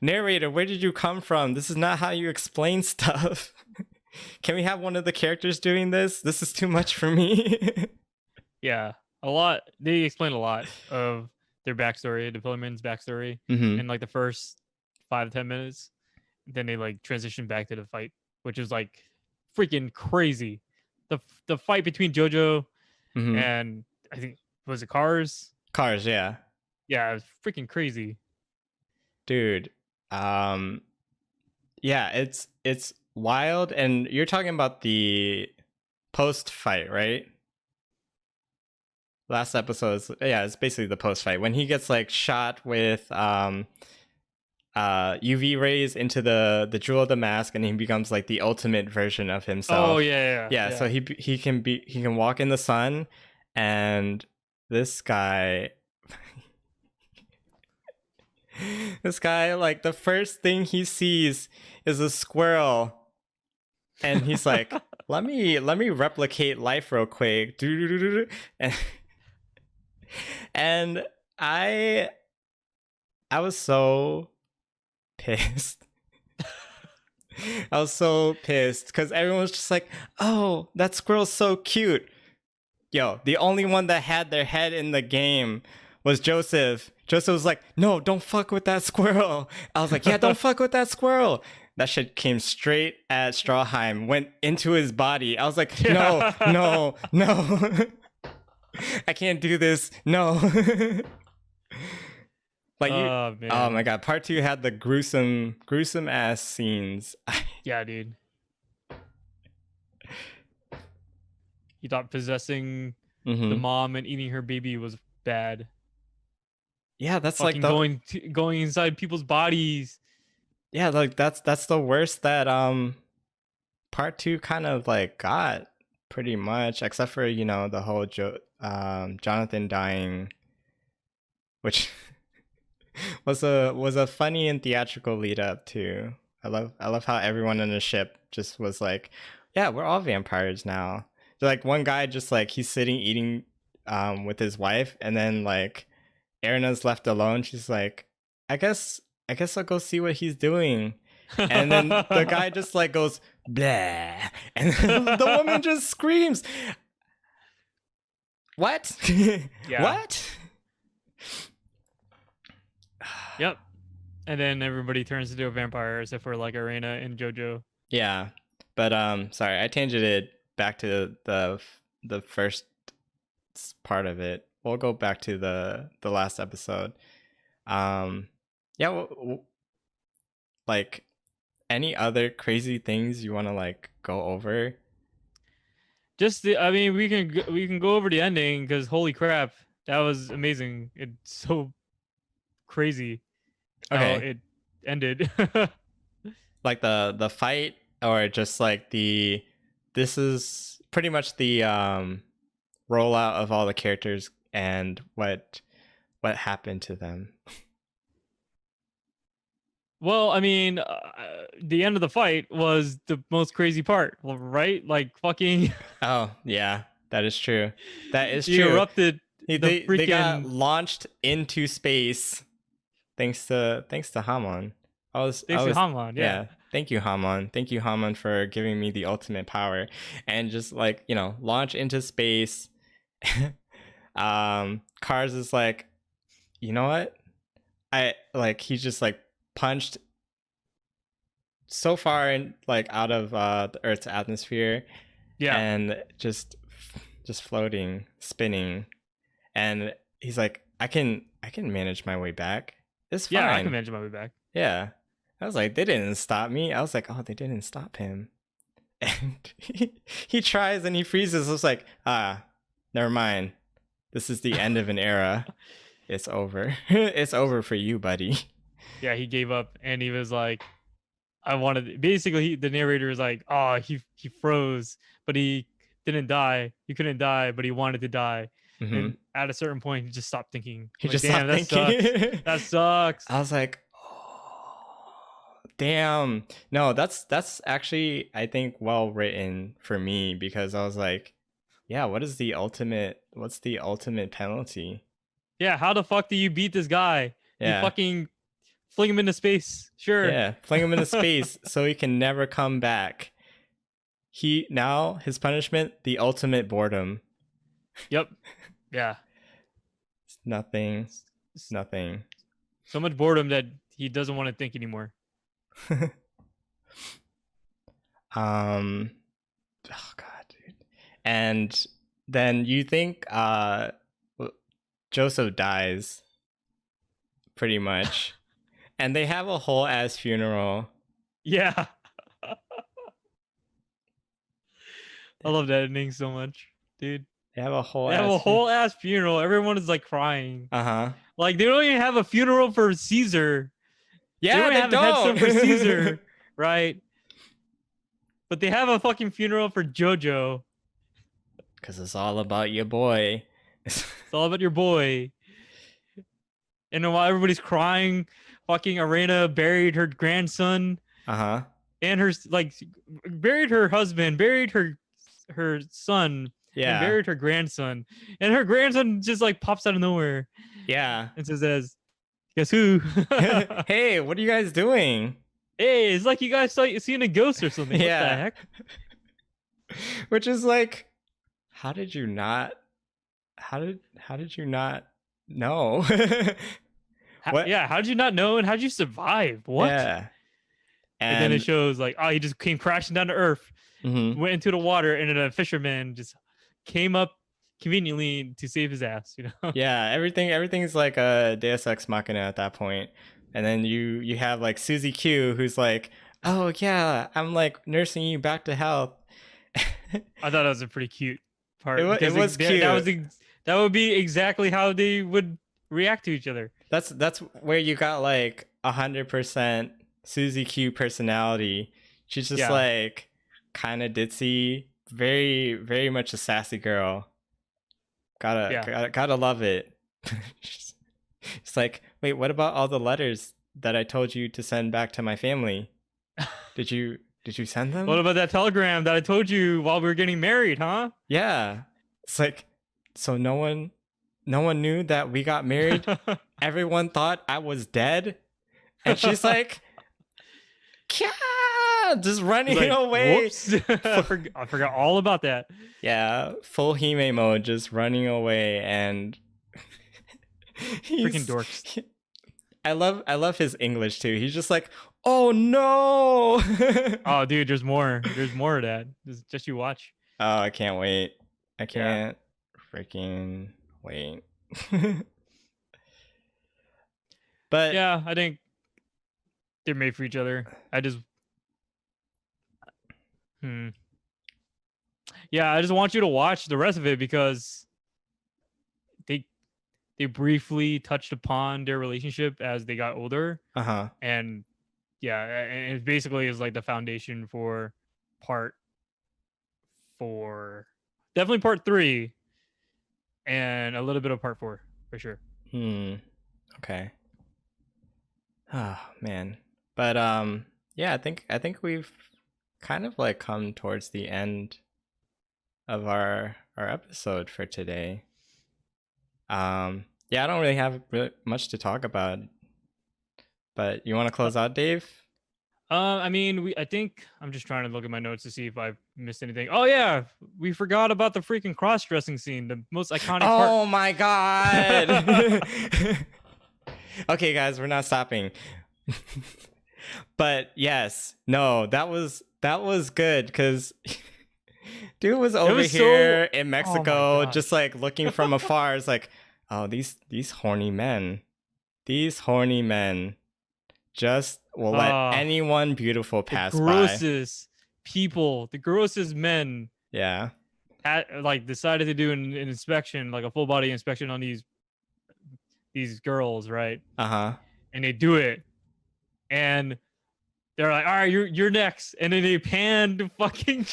narrator, where did you come from? This is not how you explain stuff. Can we have one of the characters doing this? This is too much for me. Yeah, a lot. They explain a lot of their backstory, the Pillarman's backstory, Mm-hmm. in like the first 5 to 10 minutes. Then they like transition back to the fight, which is like freaking crazy. The fight between Jojo Mm-hmm. and I think was it Cars? Cars, yeah. Yeah, it was freaking crazy. Dude. Yeah, it's wild. And you're talking about the post fight, right? Last episode is, yeah, it's basically the post fight when he gets like shot with UV rays into the jewel of the mask, and he becomes like the ultimate version of himself. Oh yeah. So he can walk in the sun, and this guy like the first thing he sees is a squirrel, and he's like, let me replicate life real quick. And I was so pissed. I was so pissed because everyone was just like, oh, that squirrel's so cute. Yo, the only one that had their head in the game was Joseph. Joseph was like, no, don't fuck with that squirrel. I was like, yeah, don't fuck with that squirrel. That shit came straight at Strawheim, went into his body. I was like, no. I can't do this. No. Like oh, man. Oh my god, part 2 had the gruesome ass scenes. Yeah, dude. He thought possessing the mom and eating her baby was bad. Yeah, that's fucking like going inside people's bodies. Yeah, like that's the worst that part 2 kind of like got, pretty much, except for the whole Jonathan dying, which was a funny and theatrical lead up too. I love how everyone in the ship just was like, yeah, we're all vampires now. So, like one guy just like he's sitting eating with his wife, and then like Erina's left alone. She's like, I guess I'll go see what he's doing. And then the guy just like goes blah, and the woman just screams, what? Yeah. What? Yep. And then everybody turns into a vampire except for like Arena and Jojo. Yeah, but sorry, I tangented back to the first part of it. We'll go back to the last episode. Yeah, like any other crazy things you want to like go over? Just I mean, we can go over the ending because holy crap, that was amazing. It's so crazy. Okay, how it ended. like the fight, or just like this is pretty much the rollout of all the characters and what happened to them. Well, I mean, the end of the fight was the most crazy part, right? Like fucking. Oh yeah, that is true. That is he true. Erupted. They got launched into space thanks to Hamon. Thanks to Hamon, yeah. Thank you, Hamon. Thank you, Hamon, for giving me the ultimate power, and just like launch into space. Cars is like, you know what? He just like punched so far in like out of the Earth's atmosphere, and just floating, spinning, and he's like, I can manage my way back. It's fine. Yeah, I can manage my way back. Yeah, I was like, they didn't stop me. I was like, oh, they didn't stop him. And he tries and he freezes. It's like, never mind. This is the end of an era. It's over. It's over for you, buddy. Yeah, he gave up and he was like, I wanted. Basically, the narrator was like, oh, he froze, but he didn't die. He couldn't die, but he wanted to die. Mm-hmm. And at a certain point, he just stopped thinking. He I'm just like, damn, stopped that thinking. sucks. That sucks. I was like, oh, damn. No, that's actually, I think, well written for me, because I was like, yeah, what's the ultimate penalty? Yeah, how the fuck do you beat this guy? You Yeah. fucking fling him into space. Sure. Yeah, fling him into space so he can never come back. His punishment, the ultimate boredom. Yep. Yeah. Nothing. So much boredom that he doesn't want to think anymore. Oh god, dude. And then you think Jojo dies pretty much. And they have a whole ass funeral. Yeah. I love that ending so much, dude. They have a whole ass funeral. Everyone is like crying. Uh-huh. Like they don't even have a funeral for Caesar. Yeah, they don't don't. have a headstone for Caesar, right? But they have a fucking funeral for Jojo. Because it's all about your boy. It's all about your boy. And then while everybody's crying, fucking Arena buried her grandson. Uh-huh. And her buried her husband, buried her son, Yeah. and buried her grandson. And her grandson just like pops out of nowhere. Yeah. And says, guess who? Hey, what are you guys doing? Hey, it's like you guys seeing a ghost or something. Yeah. What the heck? Which is like, how did you not know? What? Yeah, how did you not know and how did you survive? What? Yeah. And then it shows like, oh, he just came crashing down to earth, went into the water, and then a fisherman just came up conveniently to save his ass, you know? Yeah, everything's like a Deus Ex Machina at that point. And then you have like Susie Q, who's like, oh yeah, I'm like nursing you back to health. I thought that was a pretty cute part. It was cute. That would be exactly how they would react to each other. That's where you got like 100% Susie Q personality. She's just like kind of ditzy, very very much a sassy girl. Gotta love it. It's like, wait, what about all the letters that I told you to send back to my family? Did you send them? What about that telegram that I told you while we were getting married, huh? Yeah. It's like, so no one knew that we got married. Everyone thought I was dead. And she's like, just running away. Whoops. I forgot all about that. Yeah, full Hime mode, just running away, and freaking dorks. I love his English too. He's just like, oh no. Oh dude, there's more of that. Just you watch. Oh, I can't wait. I can't freaking wait. But yeah, I think they're made for each other. Yeah, I just want you to watch the rest of it because they briefly touched upon their relationship as they got older. Uh-huh. And yeah, and it basically is like the foundation for part 4. Definitely part 3 and a little bit of part 4 for sure. Okay. Oh, man. But yeah, I think we've kind of like come towards the end of our episode for today. Yeah, I don't really have much to talk about. But you want to close out, Dave? I mean, I think I'm just trying to look at my notes to see if I've missed anything. Oh yeah, we forgot about the freaking cross-dressing scene, the most iconic part. Oh my god. Okay, guys, we're not stopping. But yes, no, that was good because dude was over here in Mexico, just like looking from afar. It's like, oh, these horny men just will let anyone beautiful pass grossest, people, the grossest men, Yeah. had like decided to do an inspection, like a full body inspection on these girls, right? Uh-huh. And they do it, and they're like, "All right, you're next," and then they pan to fucking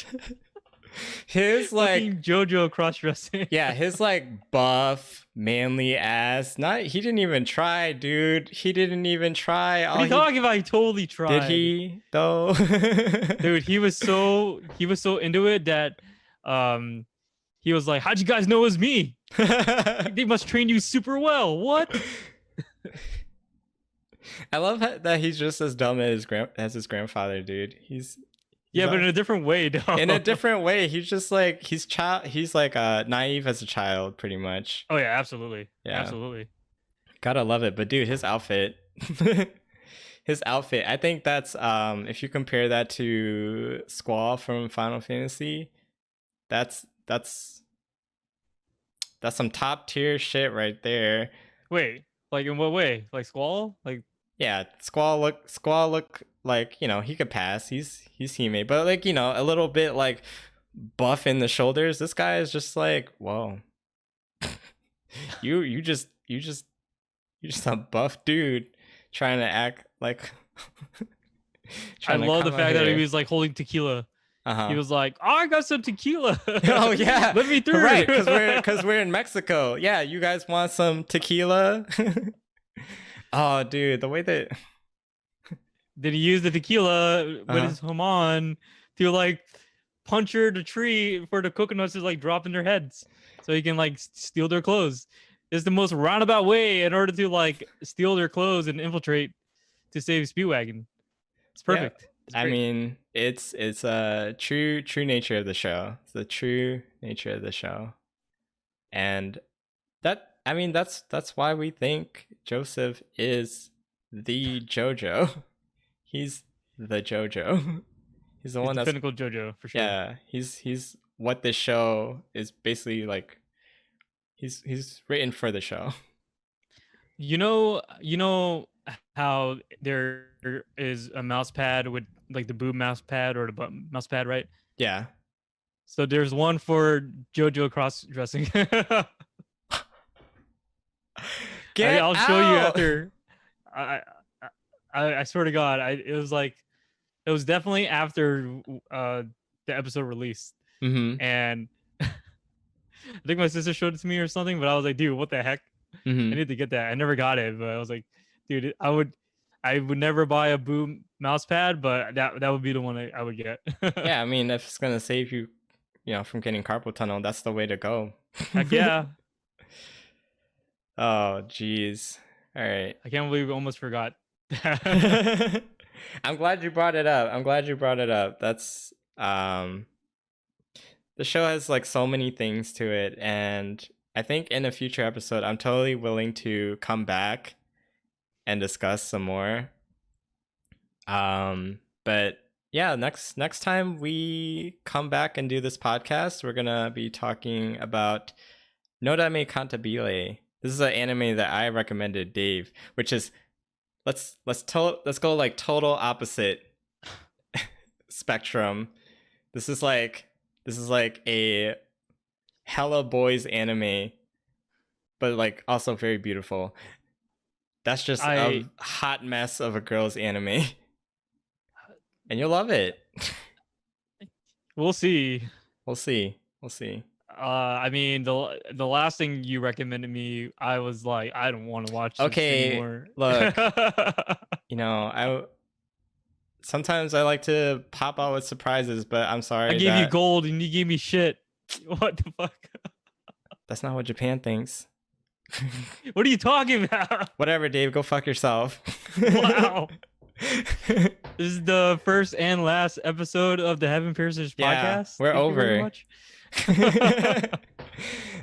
His like fucking Jojo cross dressing. yeah, his like buff, manly ass. Not he didn't even try, dude. He didn't even try. What are you talking about? He totally tried. Did he though? Dude, he was so into it that he was like, "How'd you guys know it was me? They must train you super well." What? I love that he's just as dumb as his grandfather, dude. He's Yeah, but in a different way, though. in a different way. He's just like he's like naive as a child, pretty much. Oh yeah, absolutely. Yeah. Absolutely. Gotta love it. But dude, his outfit. His outfit. I think that's if you compare that to Squall from Final Fantasy, that's some top tier shit right there. Wait, like in what way? Like Squall? Like Yeah, Squall look like, you know, he could pass. He's Hime, but like, you know, a little bit like buff in the shoulders. This guy is just like, whoa. you just a buff dude trying to act like I love the come out fact that he here. was like holding tequila. Uh-huh. He was like, "Oh, I got some tequila." Oh yeah, let me through. Right, because we're in Mexico. Yeah, you guys want some tequila? Oh, dude, the way that Did he use the tequila with Uh-huh. his Haman to like puncture the tree for the coconuts to like drop in their heads so he can like steal their clothes? It's the most roundabout way in order to like steal their clothes and infiltrate to save Speedwagon. It's perfect. It's I great. mean, it's a true nature of the show. It's the true nature of the show, and that's why we think Joseph is the JoJo. He's the JoJo. He's the He's one the that's pinnacle JoJo for sure. yeah. He's what this show is basically like. He's written for the show. You know how there is a mouse pad with like the boob mouse pad or the mouse pad, right? Yeah. So there's one for JoJo cross dressing. Get I'll show you out! after. I swear to God, it was definitely after the episode released, Mm-hmm. and I think my sister showed it to me or something. But I was like, dude, what the heck? I Mm-hmm. need to get that. I never got it, but I was like, dude, I would never buy a boom mouse pad, but that would be the one I would get. Yeah, I mean, if it's gonna save you, you know, from getting carpal tunnel, that's the way to go. Heck yeah. Oh, jeez. All right. I can't believe we almost forgot. I'm glad you brought it up. That's the show has like so many things to it, and I think in a future episode I'm totally willing to come back and discuss some more. But yeah, next time we come back and do this podcast, we're gonna be talking about Nodame Cantabile. This is an anime that I recommended Dave, which is let's go like total opposite spectrum. This is like a hella boys anime, but like also very beautiful. That's just a hot mess of a girl's anime. And you'll love it. We'll see. We'll see. I mean, the last thing you recommended me, I was like, I don't want to watch this anymore. Look, you know, sometimes I like to pop out with surprises, but I'm sorry. I gave you gold and you gave me shit. What the fuck? That's not what Japan thinks. What are you talking about? Whatever, Dave. Go fuck yourself. Wow. This is the first and last episode of the Heaven Piercers podcast. We're Thank you very over. much.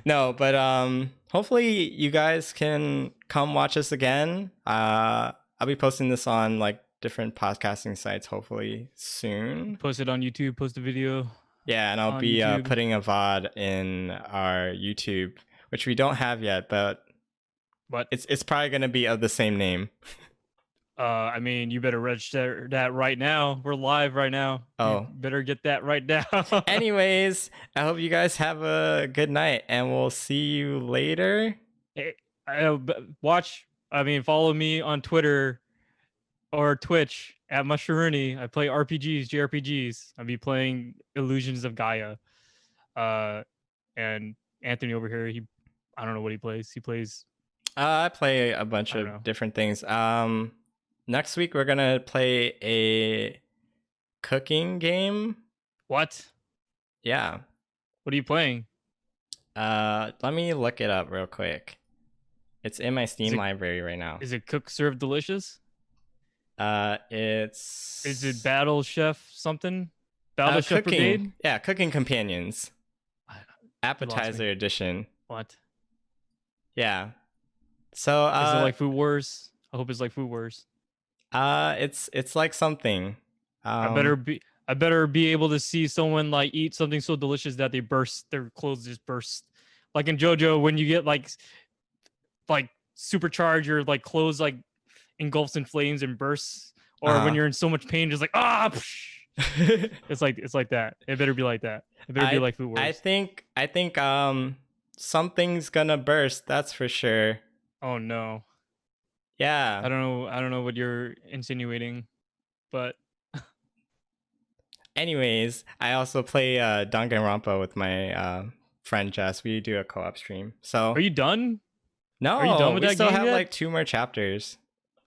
No, but hopefully you guys can come watch us again. I'll be posting this on like different podcasting sites hopefully soon. Post it on YouTube, post a video. Yeah, and I'll be putting a VOD in our YouTube, which we don't have yet, but it's probably gonna be of the same name. I mean, you better register that right now. We're live right now. Oh. You better get that right now. Anyways, I hope you guys have a good night, and we'll see you later. Hey, follow me on Twitter or Twitch at Mushironi. I play RPGs, JRPGs. I'll be playing Illusions of Gaia. And Anthony over here, I don't know what he plays. He plays. I play a bunch of different things. Next week we're gonna play a cooking game. What? Yeah. What are you playing? Let me look it up real quick. It's in my Steam library right now. Is it Cook Serve Delicious? Is it Battle Chef something? Battle Chef cooking, Brigade? Yeah, Cooking Companions. Appetizer edition. What? Yeah. So is it like Food Wars? I hope it's like Food Wars. It's like something. I better be able to see someone like eat something so delicious that their clothes just burst. Like in Jojo, when you get like supercharge your like clothes like engulfs in flames and bursts, or when you're in so much pain, just like it's like that. It better be like that. It better be like Food Wars. I think something's gonna burst. That's for sure. Oh no. Yeah. I don't know what you're insinuating, but anyways, I also play Danganronpa with my friend Jess. We do a co-op stream. So are you done? No, are you done with we that still game have yet? like 2 more chapters.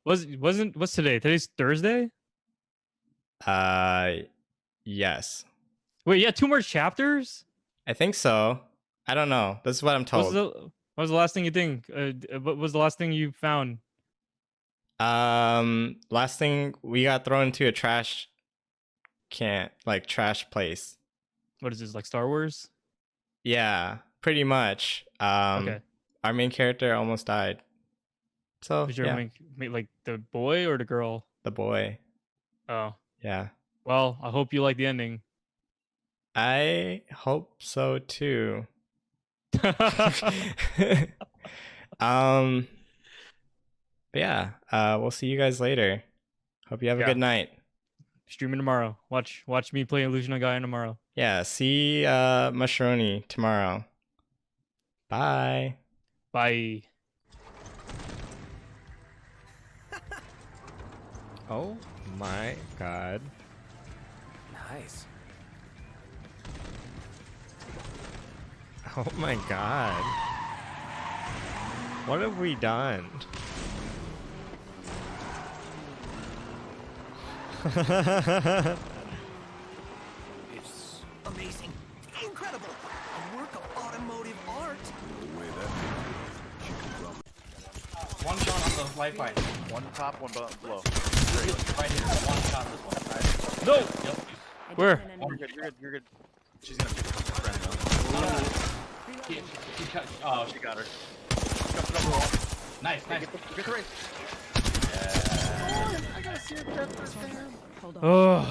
What's today? Today's Thursday? Yes. Wait, yeah, 2 more chapters? I think so. I don't know. This is what I'm told. What was the last thing you think? What was the last thing you found? Last thing, we got thrown into a trash place. What is this, like Star Wars? Yeah, pretty much. Okay. Our main character almost died. So like the boy or the girl? The boy. Oh. Yeah. Well, I hope you like the ending. I hope so too. But yeah, we'll see you guys later. Hope you have a good night. Streaming tomorrow. Watch me play Illusion of Gaia tomorrow. Yeah, see Mushironi tomorrow. Bye. Bye. Oh my god. Nice. Oh my god. What have we done? It's amazing. Incredible. A work of automotive art. No way that one shot on the Wi-Fi. One top, one below. Right here. One shot on this one. No! Yep. Where? Oh, you're good. She's gonna pick up her friend though. She got her. Nice. Get the race. I gotta see her death firsthand. Hold on. Oh.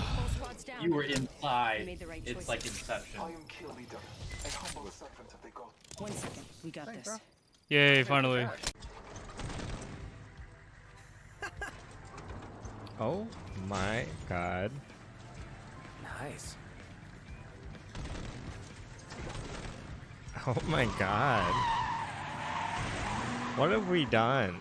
You were inside. Made the right It's choice. like Inception. 1 second. We got this. Yay, finally. Oh my god. Nice. Oh my god. What have we done?